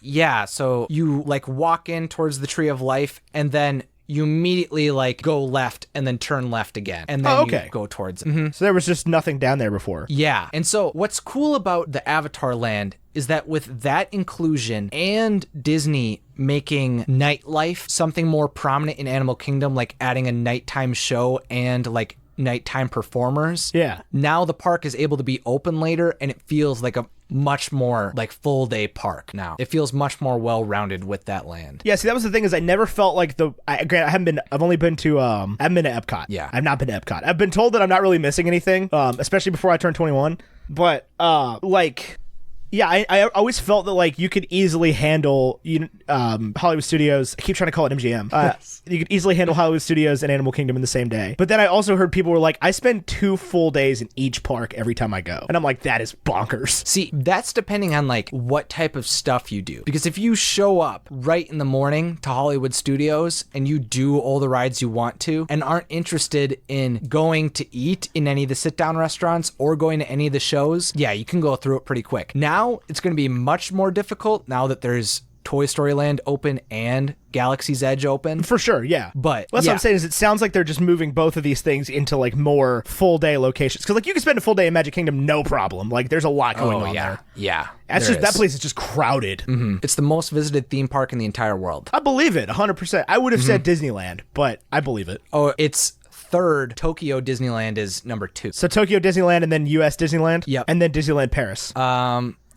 Speaker 1: Yeah. So you like walk in towards the Tree of Life, and then you immediately like go left and then turn left again, and then you go towards it.
Speaker 2: So there was just nothing down there before.
Speaker 1: Yeah. And so what's cool about the Avatar land is that with that inclusion and Disney making nightlife something more prominent in Animal Kingdom, like adding a nighttime show and like nighttime performers.
Speaker 2: Yeah.
Speaker 1: Now the park is able to be open later, and it feels like a much more like full day park now. It feels much more well-rounded with that land.
Speaker 2: Yeah, see, that was the thing is I never felt like I've only been to, I haven't been to Epcot.
Speaker 1: Yeah.
Speaker 2: I've not been to Epcot. I've been told that I'm not really missing anything, especially before I turned 21. But, yeah, I always felt that, like, you could easily handle Hollywood Studios. I keep trying to call it MGM. You could easily handle Hollywood Studios and Animal Kingdom in the same day. But then I also heard people were like, I spend 2 full days in each park every time I go. And I'm like, that is bonkers.
Speaker 1: See, that's depending on, like, what type of stuff you do. Because if you show up right in the morning to Hollywood Studios and you do all the rides you want to and aren't interested in going to eat in any of the sit-down restaurants or going to any of the shows, yeah, you can go through it pretty quick. Now, it's going to be much more difficult now that there's Toy Story Land open and Galaxy's Edge open.
Speaker 2: For sure, yeah.
Speaker 1: But
Speaker 2: that's what I'm saying is it sounds like they're just moving both of these things into like more full day locations. Because like you can spend a full day in Magic Kingdom, no problem. Like there's a lot going on there.
Speaker 1: Yeah.
Speaker 2: That place is just crowded.
Speaker 1: Mm-hmm. It's the most visited theme park in the entire world.
Speaker 2: I believe it, 100%. I would have said Disneyland, but I believe it.
Speaker 1: Oh, it's third. Tokyo Disneyland is number 2.
Speaker 2: So Tokyo Disneyland and then US Disneyland?
Speaker 1: Yep.
Speaker 2: And then Disneyland Paris.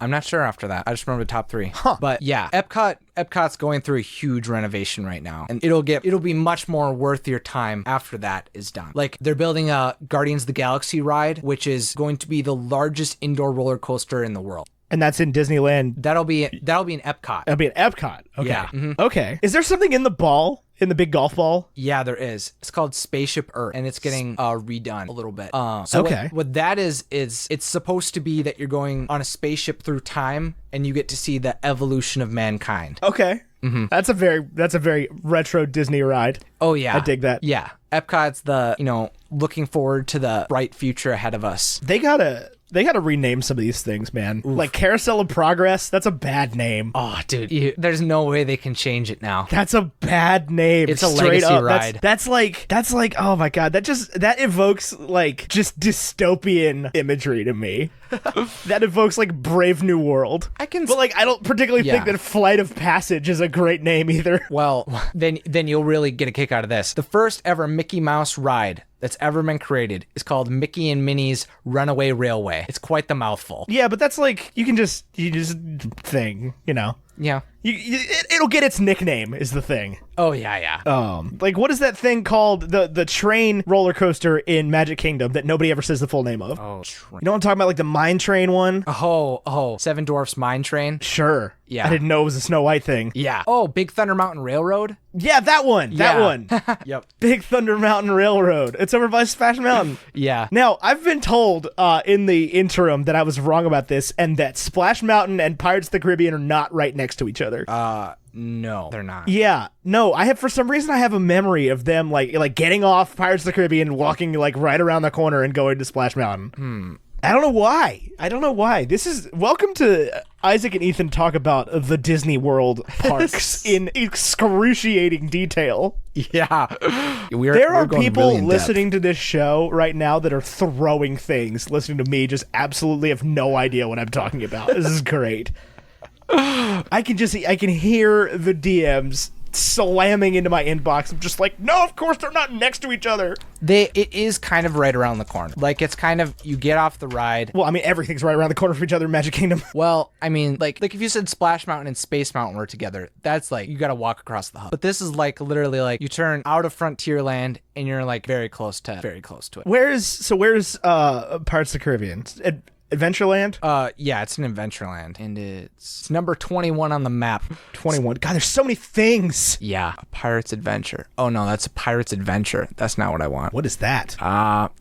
Speaker 1: I'm not sure after that. I just remember the top 3.
Speaker 2: Huh.
Speaker 1: But yeah, Epcot's going through a huge renovation right now. And it'll be much more worth your time after that is done. Like they're building a Guardians of the Galaxy ride, which is going to be the largest indoor roller coaster in the world.
Speaker 2: And that's in Disneyland.
Speaker 1: That'll be in Epcot.
Speaker 2: That'll be in Epcot. Okay.
Speaker 1: Yeah. Mm-hmm.
Speaker 2: Okay. Is there something in the ball? In the big golf ball?
Speaker 1: Yeah, there is. It's called Spaceship Earth, and it's getting redone a little bit.
Speaker 2: Okay.
Speaker 1: What that is it's supposed to be that you're going on a spaceship through time, and you get to see the evolution of mankind.
Speaker 2: Okay. Mm-hmm. That's a very retro Disney ride.
Speaker 1: Oh yeah,
Speaker 2: I dig that.
Speaker 1: Yeah, Epcot's looking forward to the bright future ahead of us.
Speaker 2: They gotta rename some of these things, man. Oof. Like Carousel of Progress, that's a bad name.
Speaker 1: Oh, dude, there's no way they can change it now.
Speaker 2: That's a bad name.
Speaker 1: It's a legacy ride.
Speaker 2: That's like, oh my god, that evokes like just dystopian imagery to me. That evokes like Brave New World. I don't particularly think that Flight of Passage is a great name either.
Speaker 1: Well, then you'll really get a kick out of this. The first ever Mickey Mouse ride that's ever been created is called Mickey and Minnie's Runaway Railway. It's quite the mouthful.
Speaker 2: Yeah, but that's like you just thing, you know.
Speaker 1: Yeah.
Speaker 2: It'll get its nickname is the thing.
Speaker 1: Oh yeah.
Speaker 2: Like what is that thing called? The train roller coaster in Magic Kingdom that nobody ever says the full name of.
Speaker 1: Oh,
Speaker 2: you know what I'm talking about? Like the Mine Train one.
Speaker 1: Oh, Seven Dwarfs Mine Train.
Speaker 2: Sure.
Speaker 1: Yeah.
Speaker 2: I didn't know it was a Snow White thing.
Speaker 1: Yeah. Oh, Big Thunder Mountain Railroad.
Speaker 2: Yeah, that one. That one.
Speaker 1: Yep.
Speaker 2: Big Thunder Mountain Railroad. It's over by Splash Mountain.
Speaker 1: Yeah.
Speaker 2: Now, I've been told in the interim that I was wrong about this and that Splash Mountain and Pirates of the Caribbean are not right next to each other.
Speaker 1: No, they're not.
Speaker 2: Yeah. No, for some reason I have a memory of them like getting off Pirates of the Caribbean, walking like right around the corner and going to Splash Mountain. I don't know why. This is welcome to Isaac and Ethan talk about the Disney World parks in excruciating detail.
Speaker 1: Yeah.
Speaker 2: There are people listening to this show right now that are throwing things, listening to me just absolutely have no idea what I'm talking about. This is great. I can hear the DMs slamming into my inbox. I'm just like, no, of course they're not next to each other.
Speaker 1: It is kind of right around the corner. Like it's kind of, you get off the ride.
Speaker 2: Well, I mean, everything's right around the corner from each other in Magic Kingdom.
Speaker 1: Well, I mean, like if you said Splash Mountain and Space Mountain were together, that's like, you gotta walk across the hub. But this is like literally like you turn out of Frontierland and you're like very close to it.
Speaker 2: Where's Pirates of the Caribbean? Adventureland?
Speaker 1: Yeah, it's an Adventureland, and it's number 21 on the map.
Speaker 2: 21. God, there's so many things.
Speaker 1: Yeah, a Pirate's Adventure. Oh no, that's a Pirate's Adventure. That's not what I want.
Speaker 2: What is that?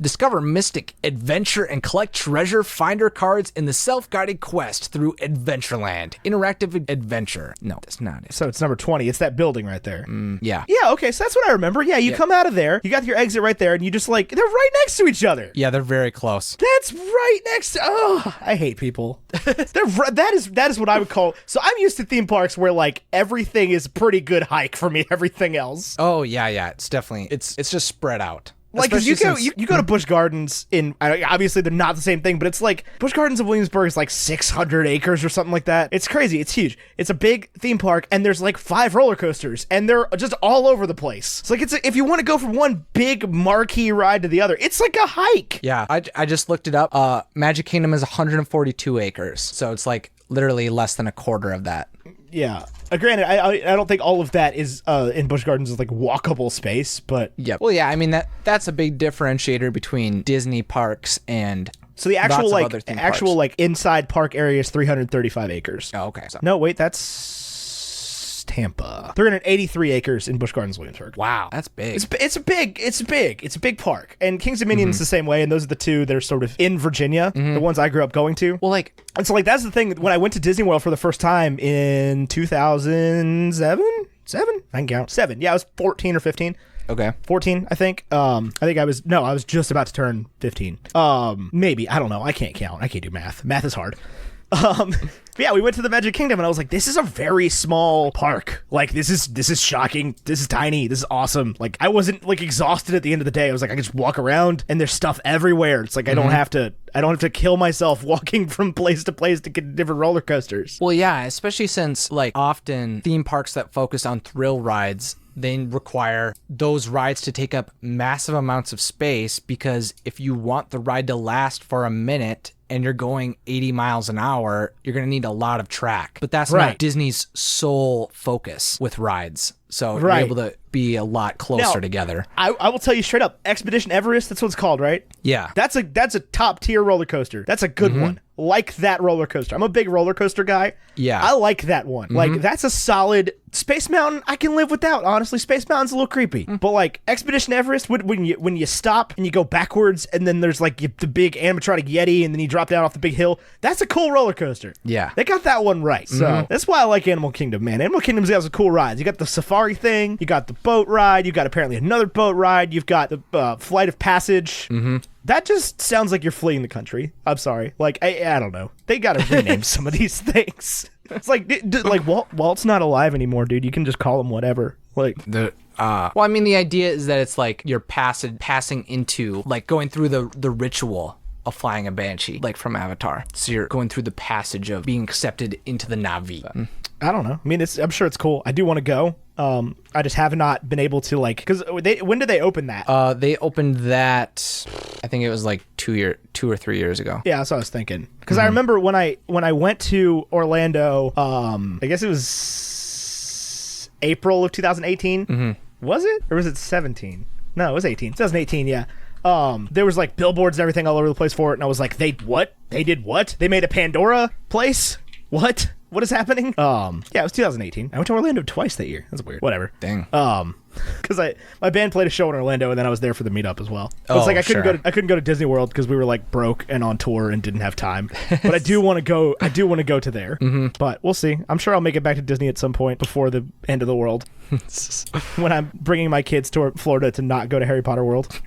Speaker 1: Discover mystic adventure and collect treasure finder cards in the self-guided quest through Adventureland. Interactive adventure. No, that's not it.
Speaker 2: So it's number 20. It's that building right there.
Speaker 1: Yeah.
Speaker 2: Yeah, okay, so that's what I remember. Yeah, you come out of there, you got your exit right there, and you just like, they're right next to each other.
Speaker 1: Yeah, they're very close.
Speaker 2: That's right next to... Oh, I hate people. That is what I would call. So I'm used to theme parks where like everything is pretty good hike for me. Everything else.
Speaker 1: Oh yeah. It's definitely it's just spread out.
Speaker 2: Like, because you
Speaker 1: Especially
Speaker 2: go to Busch Gardens obviously they're not the same thing, but it's like Busch Gardens of Williamsburg is like 600 acres or something like that. It's crazy. It's huge. It's a big theme park, and there's like 5 roller coasters, and they're just all over the place. It's like if you want to go from one big marquee ride to the other, it's like a hike.
Speaker 1: Yeah, I just looked it up. Magic Kingdom is 142 acres, so it's like literally less than a quarter of that.
Speaker 2: Yeah. Granted, I don't think all of that is in Busch Gardens is like walkable space, but
Speaker 1: yeah. Well, yeah. I mean that's a big differentiator between Disney parks and
Speaker 2: so the actual
Speaker 1: lots of
Speaker 2: like
Speaker 1: other theme parks.
Speaker 2: like inside park area is 335 acres.
Speaker 1: Oh, okay. So.
Speaker 2: No, wait, that's Tampa. 383 acres in Busch Gardens, Williamsburg.
Speaker 1: Wow, that's big.
Speaker 2: It's a big park. And Kings Dominion's the same way, and those are the two that are sort of in Virginia, the ones I grew up going to.
Speaker 1: Well, like,
Speaker 2: and so like that's the thing. When I went to Disney World for the first time in 2007, I can count 7. Yeah, I was 14 or 15.
Speaker 1: Okay.
Speaker 2: 14, I think. I was just about to turn 15. Maybe. I don't know. I can't count. I can't do math. Math is hard. But yeah, we went to the Magic Kingdom, and I was like, this is a very small park. Like, this is shocking. This is tiny. This is awesome. Like, I wasn't like exhausted at the end of the day. I was like, I can just walk around, and there's stuff everywhere. It's like I don't have to kill myself walking from place to place to get different roller coasters.
Speaker 1: Well, yeah, especially since like often theme parks that focus on thrill rides, they require those rides to take up massive amounts of space, because if you want the ride to last for a minute and you're going 80 miles an hour, you're going to need a lot of track. But that's not Disney's sole focus with rides. So you're able to be a lot closer together.
Speaker 2: I will tell you straight up, Expedition Everest, that's what it's called, right?
Speaker 1: Yeah.
Speaker 2: That's a top tier roller coaster. That's a good one. Like that roller coaster. I'm a big roller coaster guy.
Speaker 1: Yeah.
Speaker 2: I like that one. Like, that's a solid Space Mountain. I can live without, honestly. Space Mountain's a little creepy. But like Expedition Everest, when you stop and you go backwards, and then there's like the big animatronic Yeti, and then you drop down off the big hill, that's a cool roller coaster.
Speaker 1: Yeah.
Speaker 2: They got that one right. So that's why I like Animal Kingdom, man. Animal Kingdom's got some cool rides. You got the safari thing, you got the boat ride, you got apparently another boat ride, you've got the Flight of Passage. That just sounds like you're fleeing the country. I'm sorry. Like, I don't know. They got to rename some of these things. It's like, like Walt's not alive anymore, dude. You can just call him whatever. Like,
Speaker 1: well, I mean, the idea is that it's like you're passing into, like, going through the ritual of flying a Banshee, like from Avatar. So you're going through the passage of being accepted into the Na'vi.
Speaker 2: I don't know. I mean, I'm sure it's cool. I do want to go. I just have not been able to, like, because when did they open that?
Speaker 1: They opened that, I think it was like 2 or 3 years ago.
Speaker 2: Yeah, that's what I was thinking. Because I remember when I went to Orlando, I guess it was April of 2018. Was it? Or was it 17? No, it was 18. 2018, yeah. There was like billboards and everything all over the place for it, and I was like, they did what? They made a Pandora place? What? What is happening? Yeah, it was 2018. I went to Orlando twice that year. That's weird. Whatever.
Speaker 1: Dang.
Speaker 2: Because my band played a show in Orlando, and then I was there for the meetup as well.
Speaker 1: Oh,
Speaker 2: it's like I
Speaker 1: sure.
Speaker 2: couldn't go to Disney World because we were like broke and on tour and didn't have time. But I do want to go. I do want to go to there. But we'll see. I'm sure I'll make it back to Disney at some point before the end of the world. When I'm bringing my kids to Florida to not go to Harry Potter World.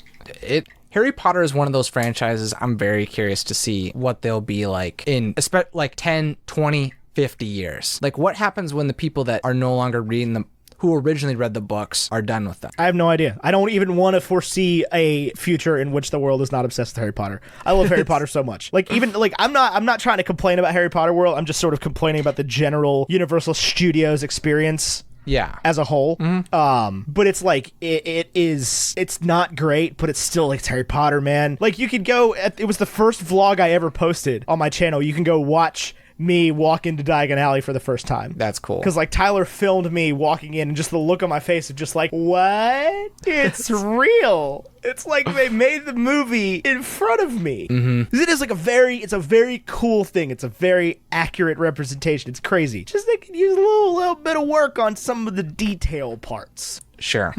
Speaker 1: Harry Potter is one of those franchises I'm very curious to see what they'll be like in like 10, 20, 50 years. Like, what happens when the people that are no longer reading them, who originally read the books, are done with them?
Speaker 2: I have no idea. I don't even want to foresee a future in which the world is not obsessed with Harry Potter. I love Harry Potter so much. Like, even like I'm not trying to complain about Harry Potter World. I'm just sort of complaining about the general Universal Studios experience.
Speaker 1: Yeah.
Speaker 2: As a whole. But it's like, it's not great, but it's still like, it's Harry Potter, man. Like, you could go, it was the first vlog I ever posted on my channel. You can go watch me walk into Diagon Alley for the first time.
Speaker 1: That's cool.
Speaker 2: Because like Tyler filmed me walking in, and just the look on my face of just like, what? It's real. It's like they made the movie in front of me. It is like it's a very cool thing. It's a very accurate representation. It's crazy. Just they could use a little bit of work on some of the detail parts.
Speaker 1: Sure.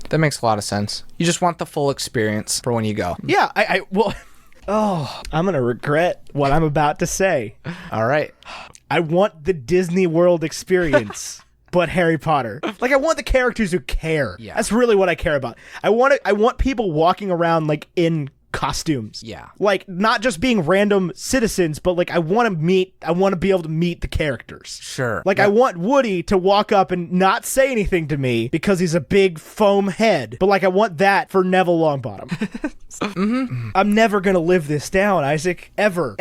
Speaker 1: That makes a lot of sense. You just want the full experience for when you go.
Speaker 2: Yeah, well, I'm going to regret what I'm about to say.
Speaker 1: All right.
Speaker 2: I want the Disney World experience. But Harry Potter. Like, I want the characters who care.
Speaker 1: Yeah.
Speaker 2: That's really what I care about. I want people walking around like in costumes.
Speaker 1: Yeah.
Speaker 2: Like, not just being random citizens, but like I want to be able to meet the characters.
Speaker 1: Sure.
Speaker 2: Like, I want Woody to walk up and not say anything to me because he's a big foam head. But like, I want that for Neville Longbottom. I'm never going to live this down, Isaac. Ever.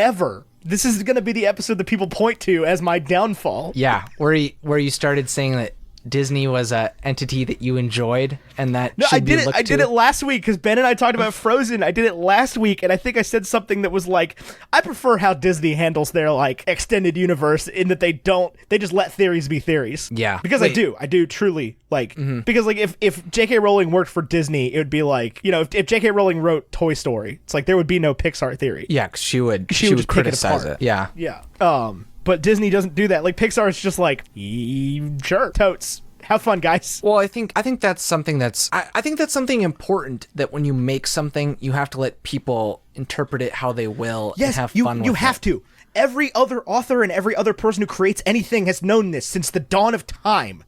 Speaker 2: This is going to be the episode that people point to as my downfall.
Speaker 1: Yeah, where you started saying that Disney was a entity that you enjoyed, and that
Speaker 2: No, I did it last week because Ben and I talked about Frozen. I did it last week, and I think I said something that was like, I prefer how Disney handles their like extended universe in that they just let theories be theories.
Speaker 1: Yeah.
Speaker 2: Because I do truly like, because like if J.K. Rowling worked for Disney, it would be like, you know, if J.K. Rowling wrote Toy Story, it's like there would be no Pixar theory.
Speaker 1: Yeah, because she would
Speaker 2: just
Speaker 1: criticize
Speaker 2: pick it apart.
Speaker 1: Yeah.
Speaker 2: Yeah. But Disney doesn't do that. Like, Pixar is just like, sure, totes. Have fun, guys.
Speaker 1: Well, I think that's something I think that's something important, that when you make something, you have to let people interpret it how they will and have fun with it.
Speaker 2: You have to. Every other author and every other person who creates anything has known this since the dawn of time.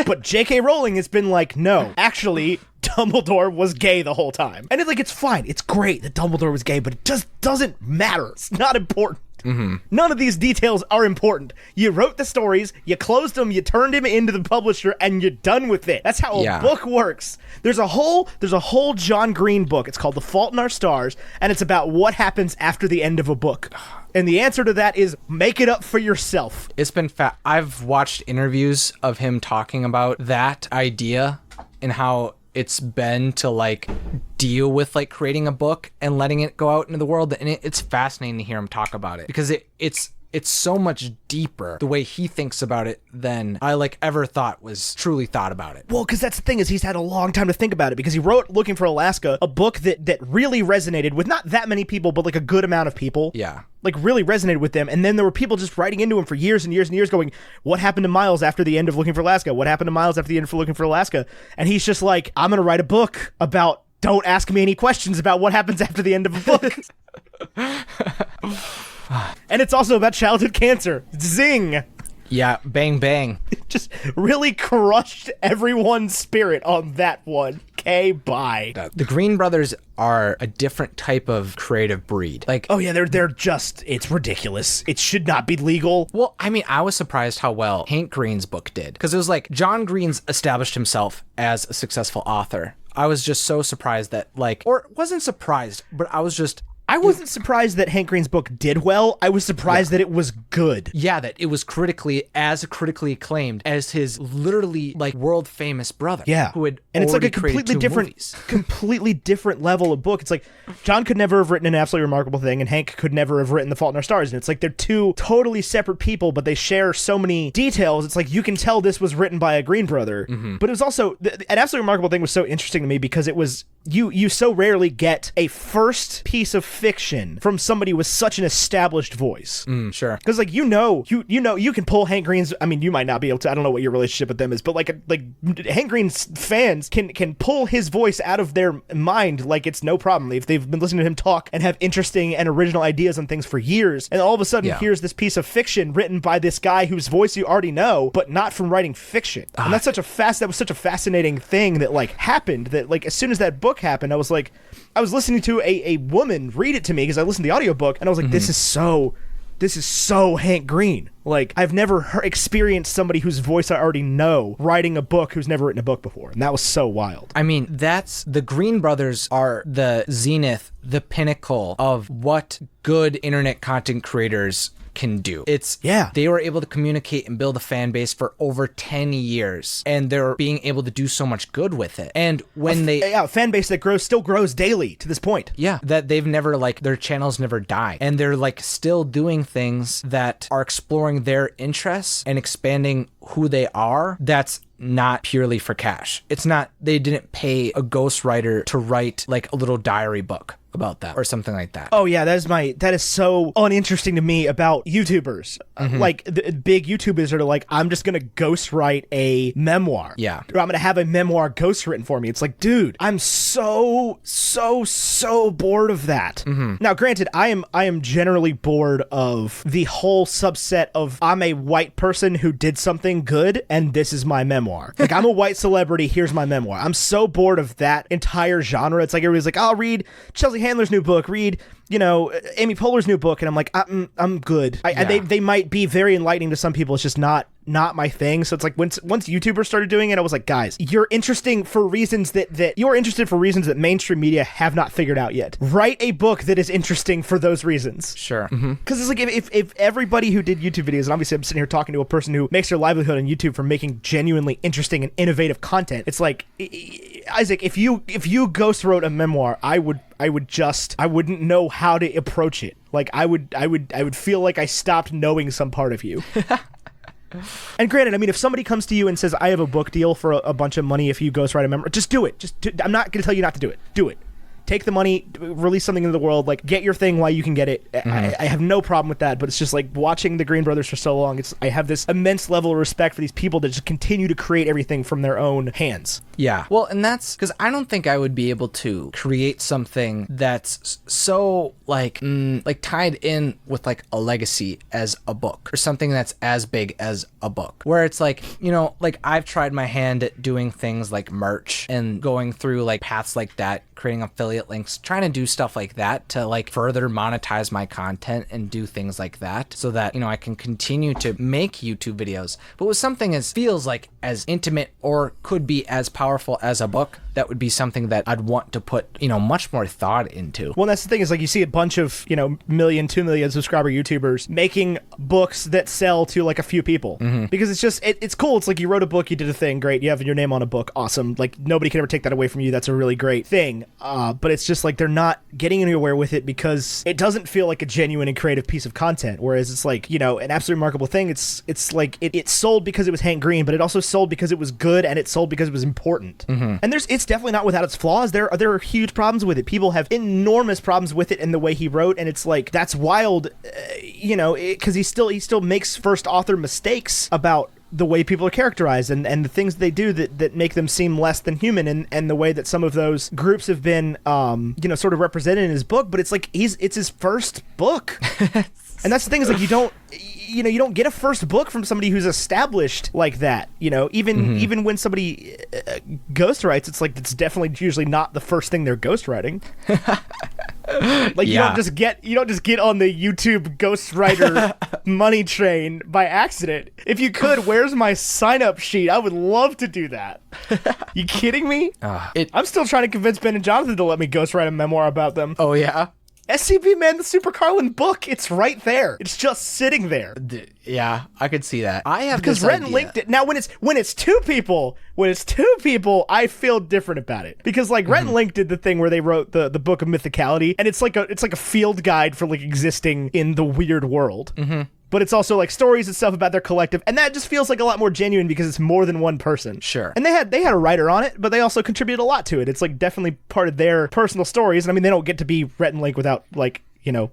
Speaker 2: But J.K. Rowling has been like, no, actually, Dumbledore was gay the whole time. And it's fine. It's great that Dumbledore was gay, but it just doesn't matter. It's not important. None of these details are important. You wrote the stories, you closed them, you turned him into the publisher, and you're done with it. That's how a book works. There's a whole John Green book. It's called The Fault in Our Stars, and it's about what happens after the end of a book. And the answer to that is make it up for yourself.
Speaker 1: It's been I've watched interviews of him talking about that idea and how it's been to like deal with like creating a book and letting it go out into the world, and it's fascinating to hear him talk about it, because it's so much deeper the way he thinks about it than I like ever thought was truly thought about it.
Speaker 2: Well, because that's the thing, is he's had a long time to think about it, because he wrote Looking for Alaska, a book that really resonated with not that many people, but like a good amount of people.
Speaker 1: Yeah.
Speaker 2: Like really resonated with them. And then there were people just writing into him for years and years and years going, what happened to Miles after the end of Looking for Alaska? What happened to Miles after the end of Looking for Alaska? And he's just like, I'm going to write a book about, don't ask me any questions about what happens after the end of a book. And it's also about childhood cancer. Zing!
Speaker 1: Yeah, bang, bang.
Speaker 2: Just really crushed everyone's spirit on that one. Okay, bye.
Speaker 1: The Green brothers are a different type of creative breed. Like,
Speaker 2: oh yeah, they're just, it's ridiculous. It should not be legal.
Speaker 1: Well, I mean, I was surprised how well Hank Green's book did, because it was like John Green's established himself as a successful author. I was just so surprised that wasn't surprised, but I wasn't
Speaker 2: surprised that Hank Green's book did well. I was surprised that it was good.
Speaker 1: Yeah, that it was critically acclaimed as his literally like world famous brother.
Speaker 2: Yeah,
Speaker 1: who had
Speaker 2: and it's like a
Speaker 1: completely
Speaker 2: different level of book. It's like John could never have written An Absolutely Remarkable Thing, and Hank could never have written The Fault in Our Stars. And it's like they're two totally separate people, but they share so many details. It's like you can tell this was written by a Green brother. But it was also An Absolutely Remarkable Thing was so interesting to me because it was you so rarely get a first piece of fiction from somebody with such an established voice.
Speaker 1: Sure.
Speaker 2: Because like you can pull Hank Green's, I mean, you might not be able to, I don't know what your relationship with them is, but like Hank Green's fans can pull his voice out of their mind like it's no problem. If they've been listening to him talk and have interesting and original ideas on things for years, and all of a sudden here's this piece of fiction written by this guy whose voice you already know, but not from writing fiction. And that was such a fascinating thing that like happened, that like as soon as that book happened, I was listening to a woman read it to me because I listened to the audiobook, and I was like, this is so Hank Green. Like, I've never experienced somebody whose voice I already know writing a book who's never written a book before. And that was so wild.
Speaker 1: I mean, the Green brothers are the zenith, the pinnacle of what good internet content creators can do. They were able to communicate and build a fan base for over 10 years, and they're being able to do so much good with it. And when
Speaker 2: a fan base that still grows daily to this point.
Speaker 1: Yeah, that they've never their channels never die, and they're still doing things that are exploring their interests and expanding who they are. That's not purely for cash. It's not, they didn't pay a ghostwriter to write a little diary book about them or something like that.
Speaker 2: Oh yeah, that is so uninteresting to me about YouTubers. The big YouTubers are like, I'm just gonna ghostwrite a memoir.
Speaker 1: Yeah.
Speaker 2: Or I'm gonna have a memoir ghostwritten for me. It's like, dude, I'm so bored of that. Now granted, I am generally bored of the whole subset of I'm a white person who did something good and this is my memoir. Like, I'm a white celebrity, here's my memoir. I'm so bored of that entire genre. It's like everybody's like, I'll read Chelsea Handler's new book, read, Amy Poehler's new book, and I'm like, I'm good. They might be very enlightening to some people. It's just not my thing. So it's like once YouTubers started doing it, I was like, guys, you're interesting for reasons that you're interested for reasons that mainstream media have not figured out yet. Write a book that is interesting for those reasons.
Speaker 1: Sure.
Speaker 2: Because it's like if everybody who did YouTube videos, and obviously I'm sitting here talking to a person who makes their livelihood on YouTube from making genuinely interesting and innovative content, it's like, Isaac, if you ghost wrote a memoir, I wouldn't know how to approach it. Like I would feel like I stopped knowing some part of you. And granted, I mean, if somebody comes to you and says, I have a book deal for a bunch of money if you ghostwrite a memoir, just do it. I'm not going to tell you not to do it. Do it. Take the money, release something into the world, like get your thing while you can get it. I have no problem with that, but it's just like watching the Green Brothers for so long, I have this immense level of respect for these people that just continue to create everything from their own hands.
Speaker 1: Yeah. Well, and that's because I don't think I would be able to create something that's so like tied in with like a legacy as a book, or something that's as big as a book, where it's like, like I've tried my hand at doing things like merch and going through like paths like that, creating affiliate links, trying to do stuff like that to like further monetize my content and do things like that so that, I can continue to make YouTube videos. But with something as feels like as intimate or could be as powerful as a book, that would be something that I'd want to put, much more thought into.
Speaker 2: Well, that's the thing is like you see a bunch of, 1 million, 2 million subscriber YouTubers making books that sell to like a few people because it's just, it's cool. It's like you wrote a book, you did a thing, great. You have your name on a book. Awesome. Like nobody can ever take that away from you. That's a really great thing. But it's just like they're not getting anywhere with it because it doesn't feel like a genuine and creative piece of content. Whereas it's like, an absolutely remarkable thing. It's like it sold because it was Hank Green, but it also sold because it was good and it sold because it was important. And it's definitely not without its flaws. There are huge problems with it. People have enormous problems with it in the way he wrote, and it's like that's wild, because he still makes first author mistakes about the way people are characterized and the things they do that make them seem less than human, and the way that some of those groups have been sort of represented in his book. But it's like it's his first book. And that's the thing is like you don't get a first book from somebody who's established like that. Even when somebody ghostwrites, it's like it's definitely usually not the first thing they're ghostwriting. Like you don't just get on the YouTube ghostwriter money train by accident. If you could, where's my sign up sheet? I would love to do that. You kidding me? I'm still trying to convince Ben and Jonathan to let me ghostwrite a memoir about them.
Speaker 1: Oh yeah.
Speaker 2: SCP, man, the Super Carlin book, it's right there. It's just sitting there.
Speaker 1: Yeah, I could see that. I have
Speaker 2: because Rhett and Link did. Now, when it's two people, I feel different about it. Because like Rhett and Link did the thing where they wrote the Book of Mythicality, and it's like a field guide for like existing in the weird world. But it's also like stories and stuff about their collective, and that just feels like a lot more genuine because it's more than one person.
Speaker 1: Sure.
Speaker 2: And they had a writer on it, but they also contributed a lot to it. It's like definitely part of their personal stories. And I mean, they don't get to be Rhett and Link without like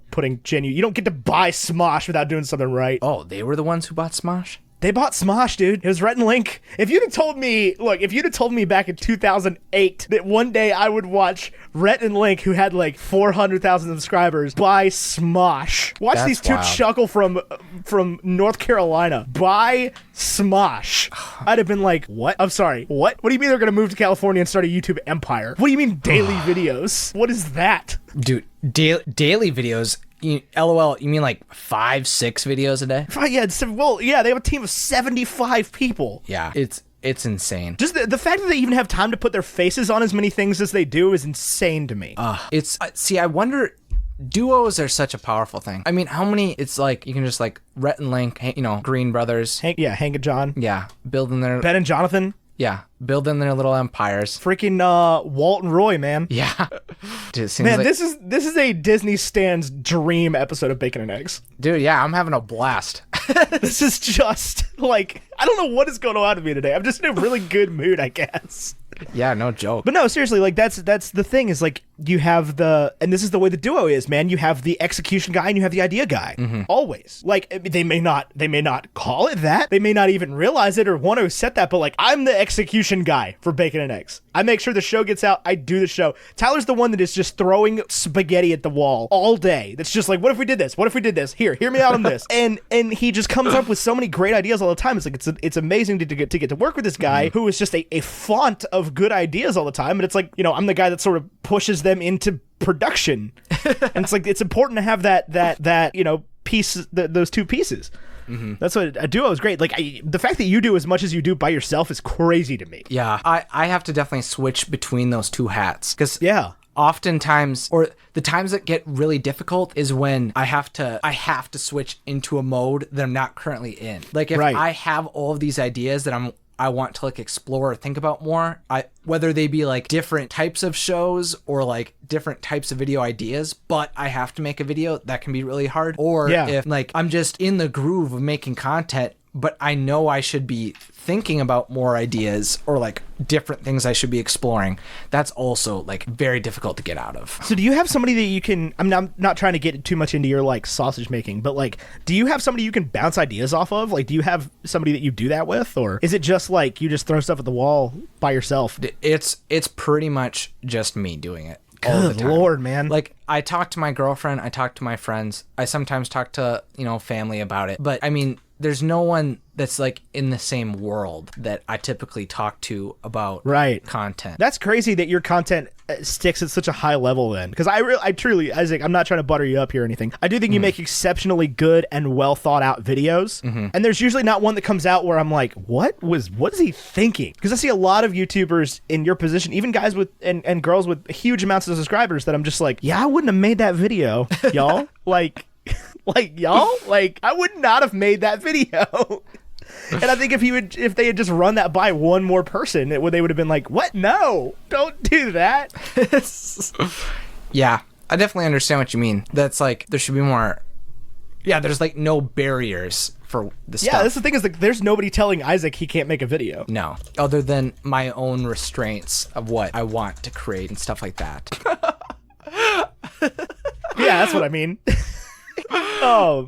Speaker 2: putting genuine. You don't get to buy Smosh without doing something right.
Speaker 1: Oh, they were the ones who bought Smosh?
Speaker 2: They bought Smosh, dude. It was Rhett and Link. If you'd have told me back in 2008 that one day I would watch Rhett and Link, who had like 400,000 subscribers, buy Smosh. Watch
Speaker 1: That's
Speaker 2: these two
Speaker 1: wild.
Speaker 2: chuckle from North Carolina. Buy Smosh. I'd have been like, what? I'm sorry, what? What do you mean they're going to move to California and start a YouTube empire? What do you mean daily videos? What is that?
Speaker 1: Dude, daily videos... LOL, you mean like 5-6 videos a day?
Speaker 2: Yeah, they have a team of 75 people.
Speaker 1: Yeah, it's insane.
Speaker 2: Just the fact that they even have time to put their faces on as many things as they do is insane to me.
Speaker 1: I wonder, duos are such a powerful thing. I mean, how many, it's like, you can just like Rhett and Link, Green Brothers.
Speaker 2: Hank and John.
Speaker 1: Yeah, building their...
Speaker 2: Ben and Jonathan.
Speaker 1: Yeah, building their little empires.
Speaker 2: Freaking Walt and Roy, man.
Speaker 1: Yeah. Dude,
Speaker 2: man, this is a Disney Stand's dream episode of Bacon and Eggs.
Speaker 1: Dude, yeah, I'm having a blast.
Speaker 2: This is just like, I don't know what is going on with me today. I'm just in a really good mood, I guess.
Speaker 1: Yeah, no joke.
Speaker 2: But no, seriously, like that's the thing is like you have and this is the way the duo is, man. You have the execution guy and you have the idea guy. Always. Like they may not call it that. They may not even realize it or want to set that, but like I'm the execution guy for Bacon and Eggs. I make sure the show gets out. I do the show. Tyler's the one that is just throwing spaghetti at the wall all day. That's just like, what if we did this? What if we did this? Hear me out on this. And he just comes up with so many great ideas all the time. It's like it's amazing to get to work with this guy who is just a font of of good ideas all the time, but it's like, I'm the guy that sort of pushes them into production. And it's like, it's important to have that piece, those two pieces. That's what a duo is great. Like the fact that you do as much as you do by yourself is crazy to me.
Speaker 1: Yeah, I have to definitely switch between those two hats because oftentimes, or the times that get really difficult is when I have to switch into a mode that I'm not currently in. Like if I have all of these ideas that I want to like explore or think about more, whether they be like different types of shows or like different types of video ideas, but I have to make a video, that can be really hard. Or if like I'm just in the groove of making content, but I know I should be thinking about more ideas or like different things I should be exploring, that's also like very difficult to get out of.
Speaker 2: So do you have somebody that you can, I'm not trying to get too much into your like sausage making, but like, do you have somebody you can bounce ideas off of? Like, do you have somebody that you do that with? Or is it just like you just throw stuff at the wall by yourself?
Speaker 1: It's pretty much just me doing it.
Speaker 2: Good Lord, man.
Speaker 1: Like, I talk to my girlfriend, I talk to my friends, I sometimes talk to, family about it. But I mean, there's no one that's like in the same world that I typically talk to about content.
Speaker 2: That's crazy that your content sticks at such a high level then. Because I truly, Isaac, I'm not trying to butter you up here or anything. I do think you make exceptionally good and well thought out videos. And there's usually not one that comes out where I'm like, what is he thinking? Because I see a lot of YouTubers in your position, even guys with and girls with huge amounts of subscribers that I'm just like, yeah, I wouldn't have made that video, y'all. I would not have made that video. And I think if they had just run that by one more person, they would have been like, what? No, don't do that.
Speaker 1: Yeah, I definitely understand what you mean. That's like, there should be more. Yeah, there's like no barriers for the stuff.
Speaker 2: Yeah, that's the thing is like, there's nobody telling Isaac he can't make a video.
Speaker 1: No, other than my own restraints of what I want to create and stuff like that.
Speaker 2: Yeah, that's what I mean.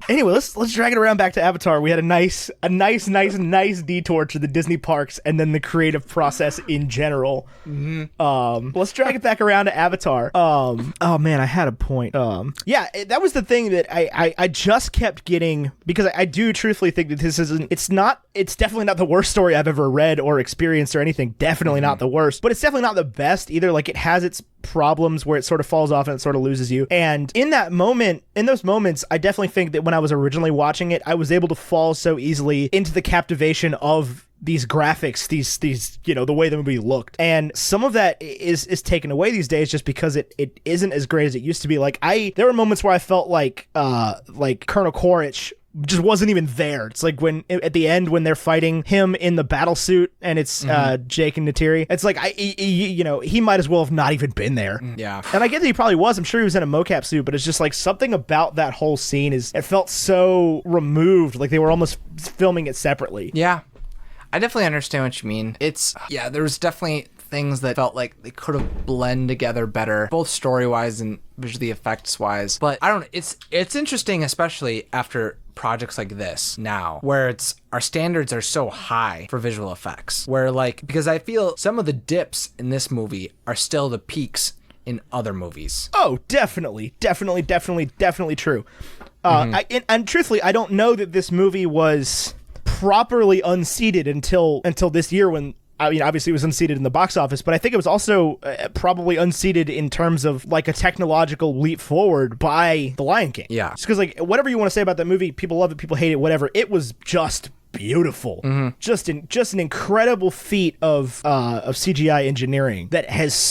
Speaker 2: Anyway, let's drag it around back to Avatar. We had a nice detour to the Disney parks and then the creative process in general. Let's drag it back around to Avatar. Oh man, I had a point. That was the thing that I just kept getting, because I do truthfully think that it's definitely not the worst story I've ever read or experienced or anything. Definitely not the worst, but it's definitely not the best either. Like, it has its problems where it sort of falls off and it sort of loses you. And in those moments, I definitely think that when I was originally watching it, I was able to fall so easily into the captivation of these graphics, these the way the movie looked. And some of that is taken away these days just because it isn't as great as it used to be. Like, there were moments where I felt like Colonel Quaritch just wasn't even there. It's like when at the end when they're fighting him in the battle suit and it's Jake and Neytiri. It's like he might as well have not even been there.
Speaker 1: Yeah.
Speaker 2: And I get that he probably was. I'm sure he was in a mocap suit, but it's just like something about that whole scene it felt so removed, like they were almost filming it separately.
Speaker 1: Yeah. I definitely understand what you mean. There was definitely things that felt like they could have blend together better, both story-wise and visually effects-wise. But I don't know, it's interesting, especially after projects like this now, where our standards are so high for visual effects, where because I feel some of the dips in this movie are still the peaks in other movies.
Speaker 2: Oh, definitely true. And truthfully, I don't know that this movie was properly unseated until this year, when obviously it was unseated in the box office, but I think it was also probably unseated in terms of like a technological leap forward by The Lion King.
Speaker 1: Yeah.
Speaker 2: Just because whatever you want to say about that movie, people love it, people hate it, whatever. It was just beautiful. Just an incredible feat of CGI engineering that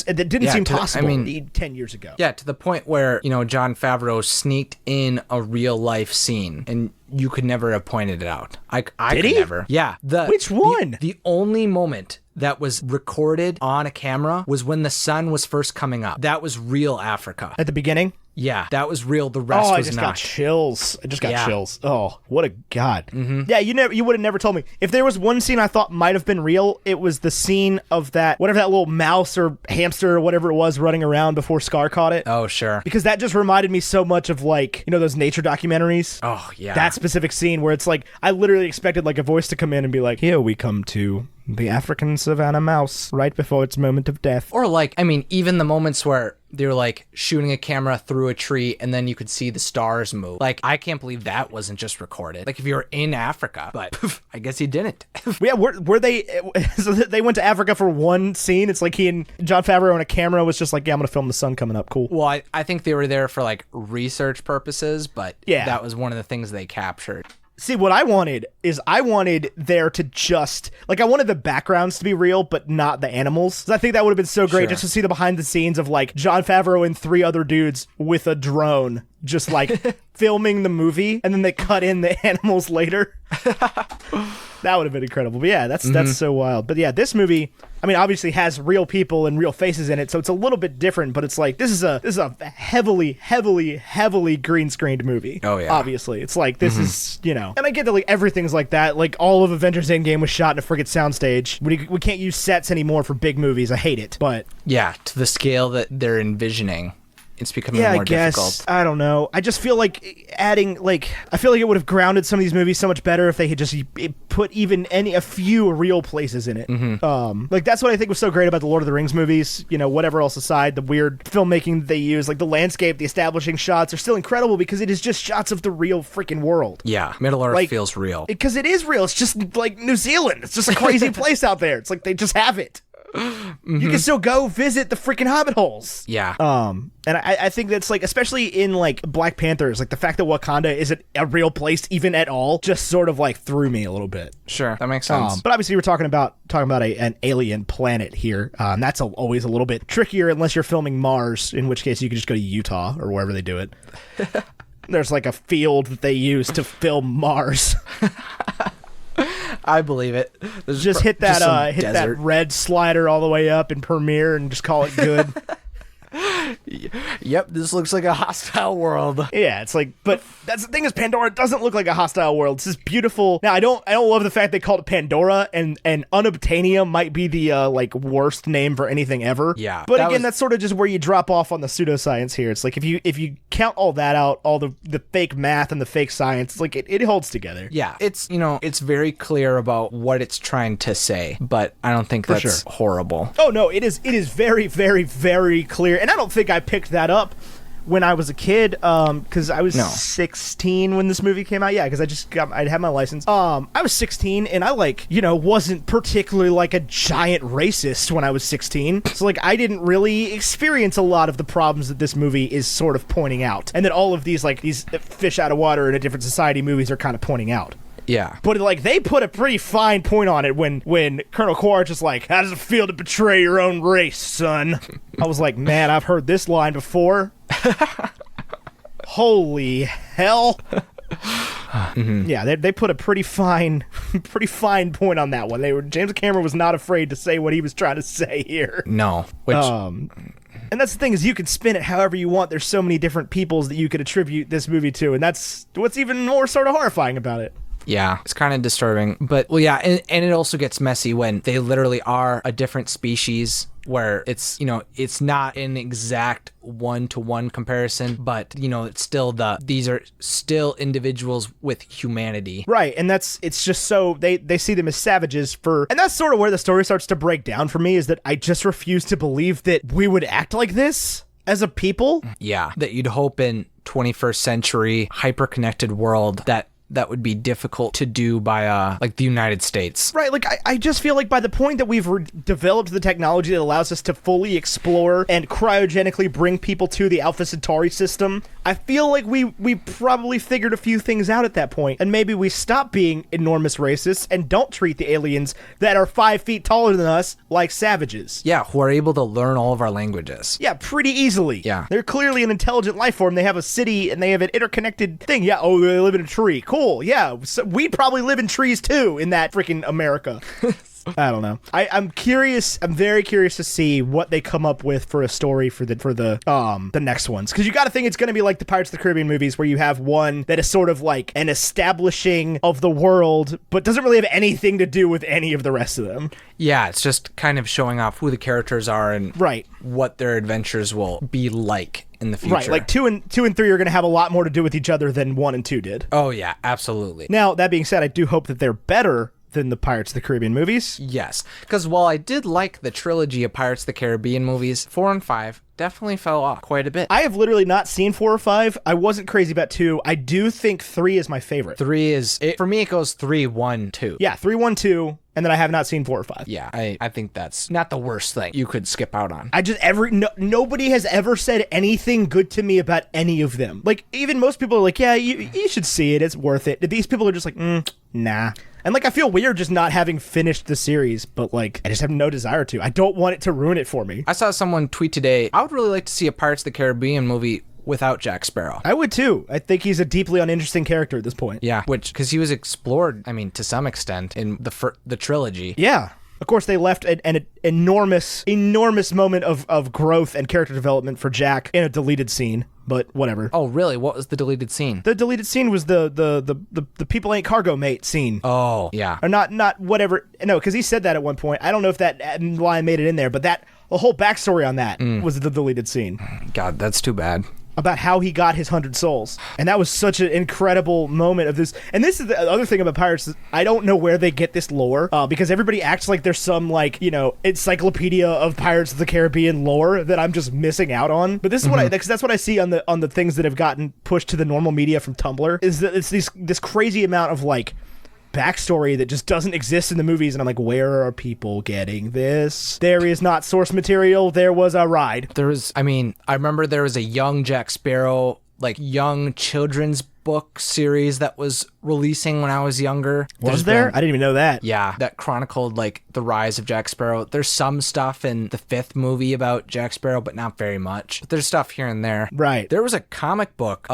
Speaker 2: didn't seem possible 10 years ago.
Speaker 1: Yeah, to the point where, Jon Favreau sneaked in a real life scene and you could never have pointed it out. I could never. Yeah.
Speaker 2: Which one?
Speaker 1: The only moment that was recorded on a camera was when the sun was first coming up. That was real Africa.
Speaker 2: At the beginning?
Speaker 1: Yeah, that was real. The rest was not.
Speaker 2: I just got chills. Chills. Oh, what a god. Yeah, you would have never told me. If there was one scene I thought might have been real, it was the scene of that little mouse or hamster or whatever it was running around before Scar caught it.
Speaker 1: Oh, sure.
Speaker 2: Because that just reminded me so much of those nature documentaries.
Speaker 1: Oh, yeah.
Speaker 2: That specific scene where it's like, I literally expected a voice to come in and be like, here we come to The African savanna mouse, right before its moment of death.
Speaker 1: Or like, I mean, even the moments where they were like shooting a camera through a tree and then you could see the stars move. Like, I can't believe that wasn't just recorded. Like, if you were in Africa, but I guess he didn't.
Speaker 2: Yeah, were they, so they went to Africa for one scene? It's like he and Jon Favreau on a camera was just like, yeah, I'm going to film the sun coming up. Cool.
Speaker 1: Well, I think they were there for like research purposes, but
Speaker 2: yeah,
Speaker 1: that was one of the things they captured.
Speaker 2: See, what I wanted is I wanted there to just, like, I wanted the backgrounds to be real, but not the animals. I think that would have been so great just to see the behind the scenes of, like, Jon Favreau and 3 other dudes with a drone just, like, filming the movie, and then they cut in the animals later. That would have been incredible. But yeah, that's so wild. But yeah, this movie, I mean, obviously has real people and real faces in it, so it's a little bit different, but it's like, this is a heavily green screened movie.
Speaker 1: Oh yeah.
Speaker 2: Obviously. It's like, this is, you know, and I get that, like, everything's like that. Like, all of Avengers Endgame was shot in a friggin' soundstage. We can't use sets anymore for big movies. I hate it. But
Speaker 1: yeah, to the scale that they're envisioning, it's becoming more difficult.
Speaker 2: I don't know. I just feel like adding, like, I feel like it would have grounded some of these movies so much better if they had just put even a few real places in it. Like, that's what I think was so great about the Lord of the Rings movies. You know, whatever else aside, the weird filmmaking that they use, like the landscape, the establishing shots are still incredible because it is just shots of the real freaking world.
Speaker 1: Yeah, Middle Earth feels real.
Speaker 2: Because it is real. It's just like New Zealand. It's just a crazy place out there. It's like they just have it. You can still go visit the freaking hobbit holes.
Speaker 1: Yeah.
Speaker 2: And I think that's, like, especially in, like, Black Panthers, like, the fact that Wakanda isn't a real place even at all just sort of, like, threw me a little bit.
Speaker 1: Sure, that makes sense.
Speaker 2: But obviously we're talking about an alien planet here. That's always a little bit trickier unless you're filming Mars, in which case you can just go to Utah or wherever they do it. There's, like, a field that they use to film Mars.
Speaker 1: I believe it.
Speaker 2: Just hit that red slider all the way up in Premiere and just call it good.
Speaker 1: Yep, this looks like a hostile world.
Speaker 2: Yeah, it's like, but that's the thing is, Pandora doesn't look like a hostile world. It's this beautiful. Now, I don't love the fact they called it Pandora, and Unobtainium might be the like worst name for anything ever.
Speaker 1: Yeah,
Speaker 2: but again, that's sort of just where you drop off on the pseudoscience here. It's like if you count all that out, all the fake math and the fake science, it's like it holds together.
Speaker 1: Yeah, it's it's very clear about what it's trying to say, but I don't think that's horrible.
Speaker 2: Oh no, it is very, very, very clear. And I don't think I picked that up when I was a kid, because I was 16 when this movie came out. Yeah, because I'd had my license. I was 16, and I, like, wasn't particularly, like, a giant racist when I was 16. So, like, I didn't really experience a lot of the problems that this movie is sort of pointing out. And that all of these, like, these fish out of water in a different society movies are kind of pointing out.
Speaker 1: Yeah.
Speaker 2: But, like, they put a pretty fine point on it when Colonel Quaritch is like, how does it feel to betray your own race, son? I was like, man, I've heard this line before. Holy hell. Yeah, they put a pretty fine point on that one. James Cameron was not afraid to say what he was trying to say here.
Speaker 1: No. Which...
Speaker 2: And that's the thing, is you can spin it however you want. There's so many different peoples that you could attribute this movie to, and that's what's even more sort of horrifying about it.
Speaker 1: Yeah, it's kind of disturbing. But, well, yeah, and it also gets messy when they literally are a different species where it's, it's not an exact one-to-one comparison, but, it's still these are still individuals with humanity.
Speaker 2: Right, and it's just so, they see them as savages and that's sort of where the story starts to break down for me, is that I just refuse to believe that we would act like this as a people.
Speaker 1: Yeah, that you'd hope in 21st century hyper-connected world that would be difficult to do by like the United States.
Speaker 2: Right, like I just feel like by the point that we've developed the technology that allows us to fully explore and cryogenically bring people to the Alpha Centauri system, I feel like we probably figured a few things out at that point, and maybe we stop being enormous racists and don't treat the aliens that are 5 feet taller than us like savages.
Speaker 1: Yeah, who are able to learn all of our languages.
Speaker 2: Yeah, pretty easily.
Speaker 1: Yeah.
Speaker 2: They're clearly an intelligent life form. They have a city and they have an interconnected thing. Yeah, they live in a tree. Cool, yeah. So we probably live in trees too in that freaking America. I don't know. I'm curious. I'm very curious to see what they come up with for a story for the next ones, because you got to think it's going to be like the Pirates of the Caribbean movies, where you have one that is sort of like an establishing of the world, but doesn't really have anything to do with any of the rest of them.
Speaker 1: Yeah, it's just kind of showing off who the characters are and what their adventures will be like in the future.
Speaker 2: Right, like 2 and 3 are going to have a lot more to do with each other than 1 and 2 did.
Speaker 1: Oh yeah, absolutely.
Speaker 2: Now, that being said, I do hope that they're better than the Pirates of the Caribbean movies.
Speaker 1: Yes, because while I did like the trilogy of Pirates of the Caribbean movies, 4 and 5 definitely fell off quite a bit.
Speaker 2: I have literally not seen 4 or 5. I wasn't crazy about 2. I do think 3 is my favorite.
Speaker 1: 3 is, for me, it goes 3, 1, 2.
Speaker 2: Yeah, 3, 1, 2, and then I have not seen 4 or 5.
Speaker 1: Yeah, I think that's not the worst thing you could skip out on.
Speaker 2: Nobody has ever said anything good to me about any of them. Like, even most people are like, yeah, you should see it. It's worth it. These people are just like, nah. And, like, I feel weird just not having finished the series, but, like, I just have no desire to. I don't want it to ruin it for me.
Speaker 1: I saw someone tweet today, I would really like to see a Pirates of the Caribbean movie without Jack Sparrow.
Speaker 2: I would, too. I think he's a deeply uninteresting character at this point.
Speaker 1: Yeah, because he was explored, I mean, to some extent, in the trilogy.
Speaker 2: Yeah. Of course, they left an enormous moment of growth and character development for Jack in a deleted scene. But whatever.
Speaker 1: Oh, really? What was the deleted scene?
Speaker 2: The deleted scene was the people ain't cargo mate scene.
Speaker 1: Oh, yeah.
Speaker 2: Or not whatever. No, because he said that at one point. I don't know if that line made it in there, but the whole backstory on that was the deleted scene.
Speaker 1: God, that's too bad.
Speaker 2: About how he got his 100 souls. And that was such an incredible moment of this. And this is the other thing about Pirates. I don't know where they get this lore, because everybody acts like there's some, like, encyclopedia of Pirates of the Caribbean lore that I'm just missing out on. But this is what that's what I see on the things that have gotten pushed to the normal media from Tumblr, is that it's this crazy amount of, like, backstory that just doesn't exist in the movies, and I'm like, where are people getting this? There is not source material. There was a ride.
Speaker 1: I remember there was a young Jack Sparrow, like, young children's book series that was releasing when I was younger.
Speaker 2: Was there? I didn't even know that.
Speaker 1: Yeah, that chronicled, like, the rise of Jack Sparrow. There's some stuff in the 5th movie about Jack Sparrow, but not very much. But there's stuff here and there.
Speaker 2: Right.
Speaker 1: There was a comic book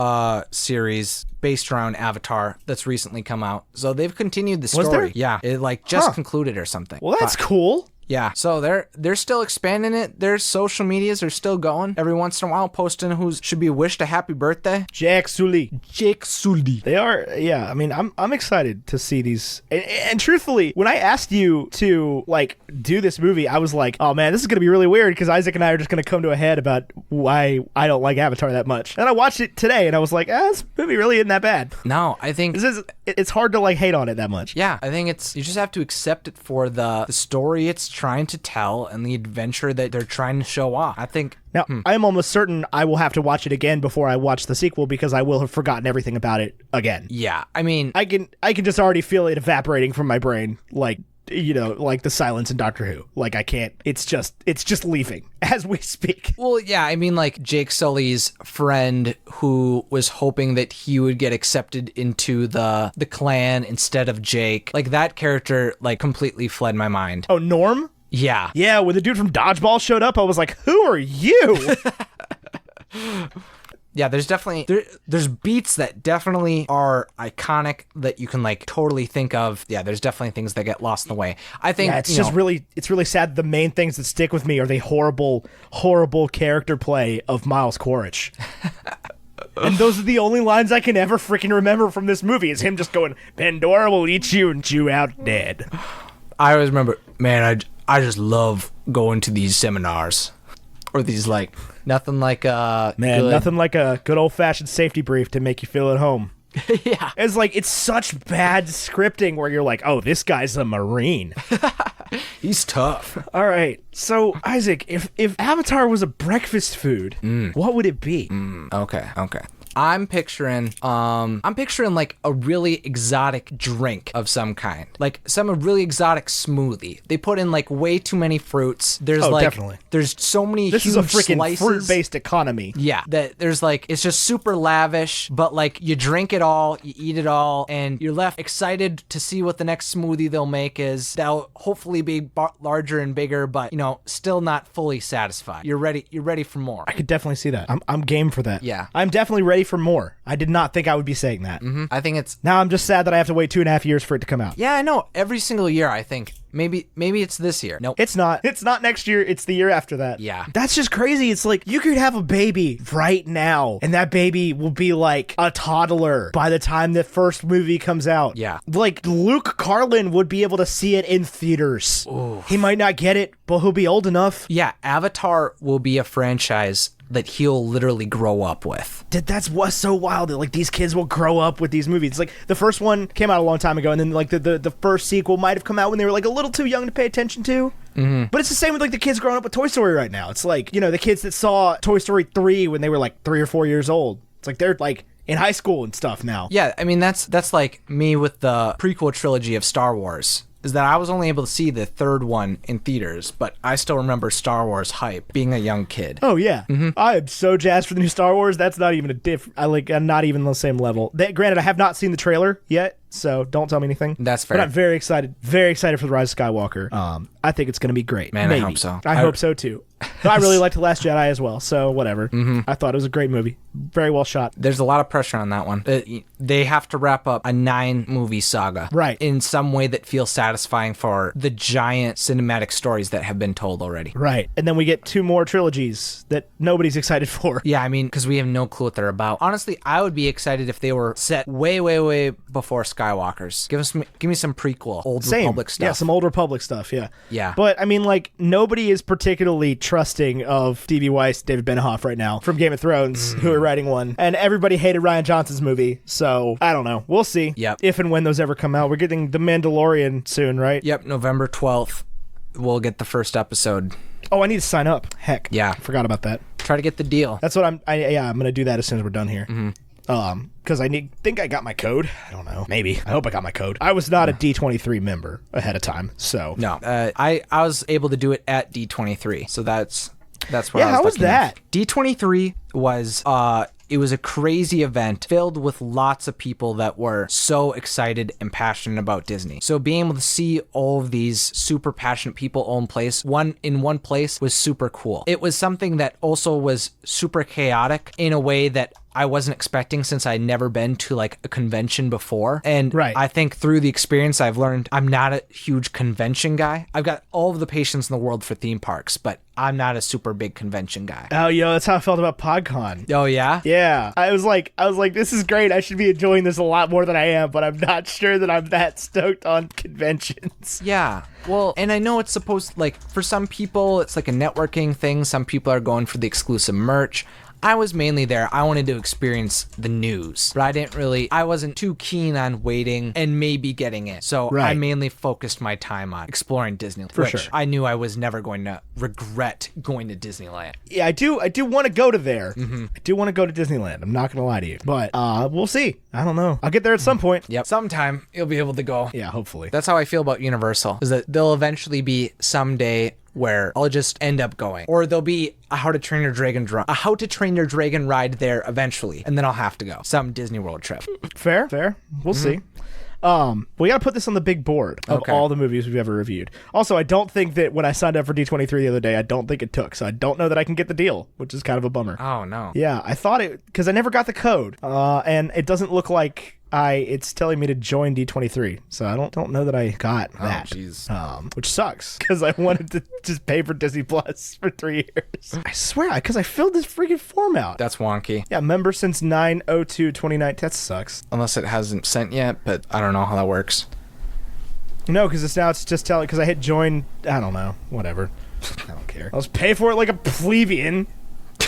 Speaker 1: series based around Avatar that's recently come out. So they've continued the story.
Speaker 2: Was there?
Speaker 1: Yeah, it, like, just concluded or something.
Speaker 2: Well, that's cool.
Speaker 1: Yeah, so they're still expanding it. Their social medias are still going. Every once in a while, posting who should be wished a happy birthday.
Speaker 2: Jack Sully.
Speaker 1: Jake Sully.
Speaker 2: They are, yeah. I mean, I'm excited to see these. And truthfully, when I asked you to, like, do this movie, I was like, oh man, this is gonna be really weird, because Isaac and I are just gonna come to a head about why I don't like Avatar that much. And I watched it today, and I was like, this movie really isn't that bad.
Speaker 1: No, I think
Speaker 2: it's hard to, like, hate on it that much.
Speaker 1: Yeah, I think you just have to accept it for the story it's trying to tell and the adventure that they're trying to show off. I think.
Speaker 2: Now, I am almost certain I will have to watch it again before I watch the sequel, because I will have forgotten everything about it again.
Speaker 1: Yeah, I mean,
Speaker 2: I can just already feel it evaporating from my brain, like, like the silence in Doctor Who. Like, I can't. It's just leaving as we speak.
Speaker 1: Well, yeah, I mean, like, Jake Sully's friend who was hoping that he would get accepted into the clan instead of Jake. Like, that character, like, completely fled my mind.
Speaker 2: Oh, Norm?
Speaker 1: Yeah.
Speaker 2: Yeah, when the dude from Dodgeball showed up, I was like, who are you?
Speaker 1: Yeah, there's definitely there's beats that definitely are iconic that you can, like, totally think of. Yeah, there's definitely things that get lost in the way. I think
Speaker 2: it's really sad. The main things that stick with me are the horrible character play of Miles Quaritch. And those are the only lines I can ever freaking remember from this movie, is him just going, Pandora will eat you and chew out dead.
Speaker 1: I always remember, man, I just love going to these seminars. Or these, like, nothing like a
Speaker 2: good old-fashioned safety brief to make you feel at home.
Speaker 1: Yeah.
Speaker 2: It's like, it's such bad scripting where you're like, oh, this guy's a Marine.
Speaker 1: He's tough.
Speaker 2: All right. So, Isaac, if Avatar was a breakfast food, what would it be?
Speaker 1: Okay. I'm picturing like a really exotic drink of some kind, like some really exotic smoothie. They put in, like, way too many fruits. There's
Speaker 2: definitely.
Speaker 1: There's so many.
Speaker 2: This
Speaker 1: huge
Speaker 2: is a freaking
Speaker 1: slices.
Speaker 2: fruit-based economy.
Speaker 1: Yeah, that there's, like, it's just super lavish, but, like, you drink it all, you eat it all, and you're left excited to see what the next smoothie they'll make is. That'll hopefully be larger and bigger, but, still not fully satisfied. You're ready for more.
Speaker 2: I could definitely see that. I'm game for that.
Speaker 1: Yeah.
Speaker 2: I'm definitely ready for more. I did not think I would be saying that.
Speaker 1: I think it's...
Speaker 2: Now I'm just sad that I have to wait 2.5 years for it to come out.
Speaker 1: Yeah, I know. Every single year, I think maybe it's this year. Nope.
Speaker 2: It's not. It's not next year. It's the year after that.
Speaker 1: Yeah.
Speaker 2: That's just crazy. It's like you could have a baby right now, and that baby will be like a toddler by the time the first movie comes out.
Speaker 1: Yeah.
Speaker 2: Like Luke Carlin would be able to see it in theaters.
Speaker 1: Ooh.
Speaker 2: He might not get it, but he'll be old enough.
Speaker 1: Yeah, Avatar will be a franchise that he'll literally grow up with.
Speaker 2: That's what's so wild that like these kids will grow up with these movies. It's like the first one came out a long time ago, and then like the first sequel might have come out when they were like a little too young to pay attention to. Mm-hmm. But it's the same with like the kids growing up with Toy Story right now. It's like, you know, the kids that saw Toy Story 3 when they were like 3 or 4 years old. It's like they're like in high school and stuff now.
Speaker 1: Yeah, I mean that's like me with the prequel trilogy of Star Wars. Is that I was only able to see the third one in theaters, but I still remember Star Wars hype being a young kid.
Speaker 2: Oh yeah, I am so jazzed for the new Star Wars. That's not even I'm not even on the same level. Granted, I have not seen the trailer yet, so don't tell me anything.
Speaker 1: That's fair.
Speaker 2: But I'm very excited for the Rise of Skywalker. I think it's going to be great.
Speaker 1: Man,
Speaker 2: Maybe.
Speaker 1: I hope so.
Speaker 2: I hope so too. But I really liked The Last Jedi as well, so whatever. I thought it was a great movie. Very well shot.
Speaker 1: There's a lot of pressure on that one. They have to wrap up a 9-movie saga.
Speaker 2: Right.
Speaker 1: In some way that feels satisfying for the giant cinematic stories that have been told already.
Speaker 2: Right. And then we get 2 more trilogies that nobody's excited for.
Speaker 1: Yeah, I mean, because we have no clue what they're about. Honestly, I would be excited if they were set way, way, way before Skywalker's. Give me some prequel, Old Republic stuff.
Speaker 2: Yeah, some Old Republic stuff, yeah.
Speaker 1: Yeah.
Speaker 2: But, I mean, like, nobody is particularly trusting of D.B. Weiss, David Benioff right now from Game of Thrones, who are writing one. And everybody hated Ryan Johnson's movie, so I don't know. We'll see.
Speaker 1: Yep.
Speaker 2: If and when those ever come out. We're getting The Mandalorian soon, right?
Speaker 1: Yep, November 12th, we'll get the first episode.
Speaker 2: Oh, I need to sign up. Heck.
Speaker 1: Yeah.
Speaker 2: Forgot about that.
Speaker 1: Try to get the deal.
Speaker 2: That's what I'm going to do that as soon as we're done here. Because think I got my code. I don't know. Maybe. I hope I got my code. I was not a D23 member ahead of time, so.
Speaker 1: No. I was able to do it at D23, so that's what I was
Speaker 2: how was
Speaker 1: looking
Speaker 2: that?
Speaker 1: at. D23 was it was a crazy event filled with lots of people that were so excited and passionate about Disney. So being able to see all of these super passionate people in one place was super cool. It was something that also was super chaotic in a way that I wasn't expecting, since I'd never been to like a convention before. And
Speaker 2: right.
Speaker 1: I think through the experience I've learned I'm not a huge convention guy. I've got all of the patience in the world for theme parks, but I'm not a super big convention guy.
Speaker 2: Oh, yo, that's how I felt about PodCon.
Speaker 1: Oh, yeah?
Speaker 2: Yeah. I was like, this is great. I should be enjoying this a lot more than I am, but I'm not sure that I'm that stoked on conventions.
Speaker 1: Yeah. Well, and I know it's supposed, like, for some people, it's like a networking thing. Some people are going for the exclusive merch. I was mainly there. I wanted to experience the news, but I wasn't too keen on waiting and maybe getting it. So I mainly focused my time on exploring Disneyland, which I knew I was never going to regret going to Disneyland.
Speaker 2: Yeah, I do want to go to there. I do want to go to Disneyland. I'm not going to lie to you, but we'll see. I don't know. I'll get there at some point.
Speaker 1: Yep. Sometime you'll be able to go.
Speaker 2: Yeah, hopefully.
Speaker 1: That's how I feel about Universal, is that there'll eventually be someday where I'll just end up going, or there'll be a How to Train Your Dragon ride there eventually, and then I'll have to go some Disney World trip.
Speaker 2: Fair. We'll see. We got to put this on the big board of all the movies we've ever reviewed. Also, I don't think that when I signed up for D23 the other day, I don't think it took, so I don't know that I can get the deal, which is kind of a bummer.
Speaker 1: Oh no.
Speaker 2: Yeah, I thought it, because I never got the code, and it doesn't look like it's telling me to join D23, so I don't know that I got that.
Speaker 1: Oh, jeez.
Speaker 2: Which sucks, because I wanted to just pay for Disney Plus for 3 years. I swear, because I filled this freaking form out.
Speaker 1: That's wonky.
Speaker 2: Yeah, member since 9/02/2019. That sucks.
Speaker 1: Unless it hasn't sent yet, but I don't know how that works.
Speaker 2: No, because it's just telling, because I hit join. I don't know. Whatever. I don't care. I'll just pay for it like a plebeian.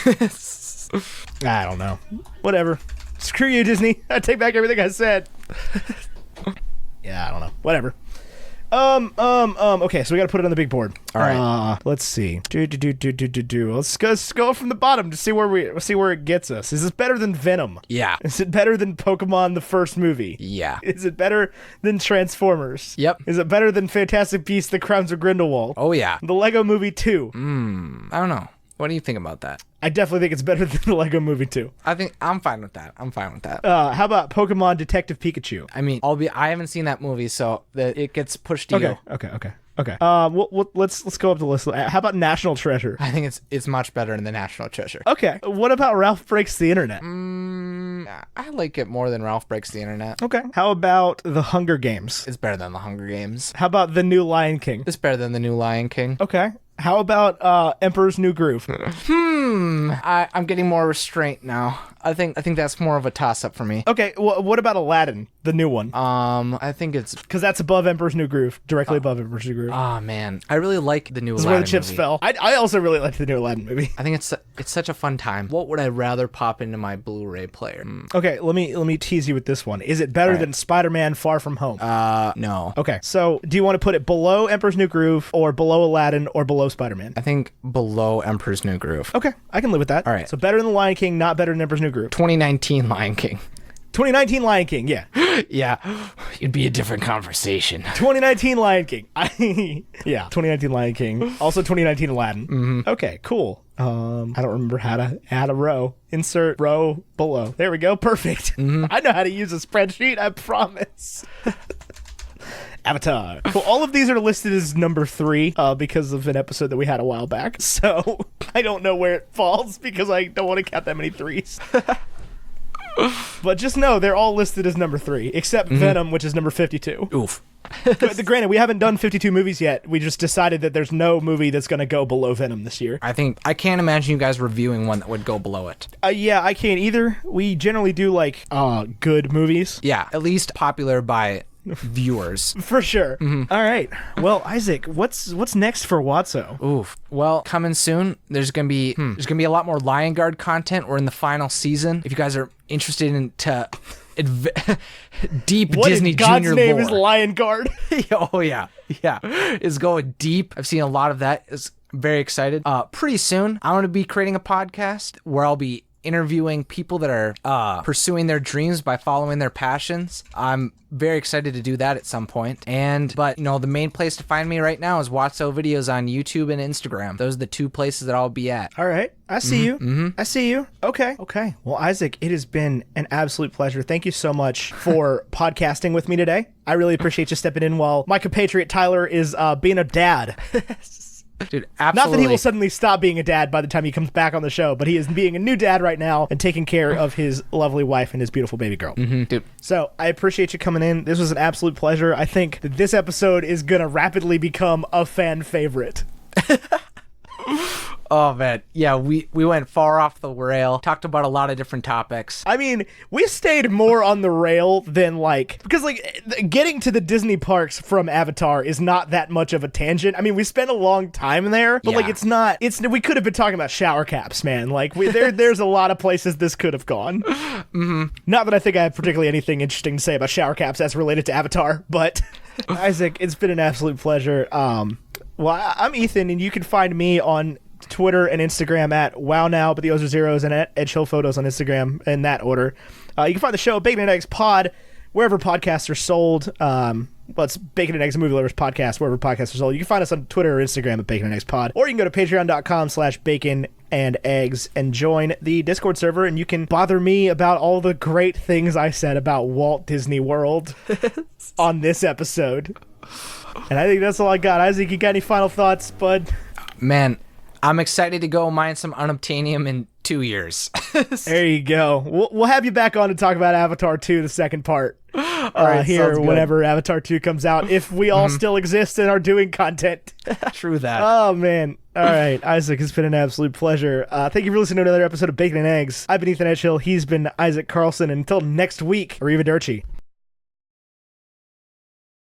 Speaker 2: I don't know. Whatever. Screw you, Disney. I take back everything I said. Yeah, I don't know. Whatever. Okay, so we gotta put it on the big board.
Speaker 1: All right.
Speaker 2: Let's see. Let's go from the bottom to see where it gets us. Is this better than Venom?
Speaker 1: Yeah.
Speaker 2: Is it better than Pokemon the first movie?
Speaker 1: Yeah.
Speaker 2: Is it better than Transformers?
Speaker 1: Yep.
Speaker 2: Is it better than Fantastic Beasts: The Crimes of Grindelwald?
Speaker 1: Oh yeah.
Speaker 2: The Lego Movie 2?
Speaker 1: I don't know. What do you think about that?
Speaker 2: I definitely think it's better than the Lego Movie 2.
Speaker 1: I think I'm fine with that.
Speaker 2: How about Pokemon Detective Pikachu?
Speaker 1: I mean, I haven't seen that movie, so it gets pushed to you.
Speaker 2: Okay. Okay. Let's go up the list. How about National Treasure?
Speaker 1: I think it's much better than the National Treasure.
Speaker 2: Okay. What about Ralph Breaks the Internet?
Speaker 1: I like it more than Ralph Breaks the Internet.
Speaker 2: Okay. How about The Hunger Games?
Speaker 1: It's better than The Hunger Games.
Speaker 2: How about The New Lion King?
Speaker 1: It's better than the new Lion King.
Speaker 2: Okay. How about Emperor's New Groove?
Speaker 1: I'm getting more restraint now. I think that's more of a toss-up for me.
Speaker 2: Okay, what about Aladdin, the new one?
Speaker 1: I think it's...
Speaker 2: Because that's above Emperor's New Groove, directly above Emperor's New Groove.
Speaker 1: Oh, man. I really like the new
Speaker 2: This is
Speaker 1: Aladdin
Speaker 2: where the chips
Speaker 1: movie.
Speaker 2: fell. I also really liked the new Aladdin movie.
Speaker 1: I think it's such a fun time. What would I rather pop into my Blu-ray player?
Speaker 2: Okay, let me tease you with this one. Is it better than Spider-Man Far From Home?
Speaker 1: No.
Speaker 2: Okay, so do you want to put it below Emperor's New Groove, or below Aladdin, or below Spider-Man?
Speaker 1: I think below Emperor's New Groove.
Speaker 2: Okay, I can live with that.
Speaker 1: All right.
Speaker 2: So better than The Lion King, not better than Emperor's New Groove.
Speaker 1: 2019 Lion King.
Speaker 2: 2019 Lion King, yeah.
Speaker 1: Yeah. It'd be a different conversation.
Speaker 2: 2019 Lion King. Yeah, 2019 Lion King. Also 2019 Aladdin. Mm-hmm. Okay, cool. I don't remember how to add a row. Insert row below. There we go. Perfect. Mm-hmm. I know how to use a spreadsheet, I promise. Avatar. Well, all of these are listed as number 3 because of an episode that we had a while back. So I don't know where it falls because I don't want to count that many 3s. But just know they're all listed as number 3, except Venom, which is number 52.
Speaker 1: Oof.
Speaker 2: Granted, we haven't done 52 movies yet. We just decided that there's no movie that's going to go below Venom this year.
Speaker 1: I can't imagine you guys reviewing one that would go below it.
Speaker 2: Yeah, I can't either. We generally do like good movies.
Speaker 1: Yeah, at least popular by viewers.
Speaker 2: For sure. Mm-hmm. All right. Well, Isaac, what's next for Watso?
Speaker 1: Oof. Well, coming soon, there's gonna be a lot more Lion Guard content. We're in the final season. If you guys are interested in deep
Speaker 2: what
Speaker 1: Disney
Speaker 2: in God's
Speaker 1: Junior
Speaker 2: name
Speaker 1: lore.
Speaker 2: is Lion Guard?
Speaker 1: Oh yeah, it's going deep. I've seen a lot of that. It's very excited. Pretty soon, I'm gonna be creating a podcast where I'll be interviewing people that are pursuing their dreams by following their passions. I'm very excited to do that at some point. But the main place to find me right now is Watso videos on YouTube and Instagram. Those are the 2 places that I'll be at.
Speaker 2: All right. I see you. Mm-hmm. I see you. Okay. Well, Isaac, it has been an absolute pleasure. Thank you so much for podcasting with me today. I really appreciate you stepping in while my compatriot Tyler is being a dad.
Speaker 1: Dude, absolutely.
Speaker 2: Not that he will suddenly stop being a dad by the time he comes back on the show, but he is being a new dad right now and taking care of his lovely wife and his beautiful baby girl.
Speaker 1: Mm-hmm, dude.
Speaker 2: So I appreciate you coming in. This was an absolute pleasure. I think that this episode is going to rapidly become a fan favorite.
Speaker 1: Oh, man. Yeah, we went far off the rail, talked about a lot of different topics.
Speaker 2: I mean, we stayed more on the rail than, because getting to the Disney parks from Avatar is not that much of a tangent. I mean, we spent a long time there, but, we could have been talking about shower caps, man. There's a lot of places this could have gone. Mm-hmm. Not that I think I have particularly anything interesting to say about shower caps as related to Avatar, but, Isaac, it's been an absolute pleasure. I'm Ethan, and you can find me on Twitter and Instagram at WowNow, but the O's are zeros, and at Edge Hill Photos on Instagram in that order. You can find the show Bacon and Eggs Pod wherever podcasts are sold. It's Bacon and Eggs, a movie lovers podcast, wherever podcasts are sold. You can find us on Twitter or Instagram at Bacon and Eggs Pod, or you can go to patreon.com/bacon and eggs and join the Discord server, and you can bother me about all the great things I said about Walt Disney World on this episode. And I think that's all I got. Isaac, you got any final thoughts, bud?
Speaker 1: Man, I'm excited to go mine some unobtainium in 2 years.
Speaker 2: There you go. We'll have you back on to talk about Avatar 2, the second part.
Speaker 1: All right,
Speaker 2: here whenever Avatar 2 comes out, if we all still exist and are doing content.
Speaker 1: True that.
Speaker 2: Oh, man. All right, Isaac, it's been an absolute pleasure. Thank you for listening to another episode of Bacon and Eggs. I've been Ethan Edgehill. He's been Isaac Carlson. And until next week, arrivederci.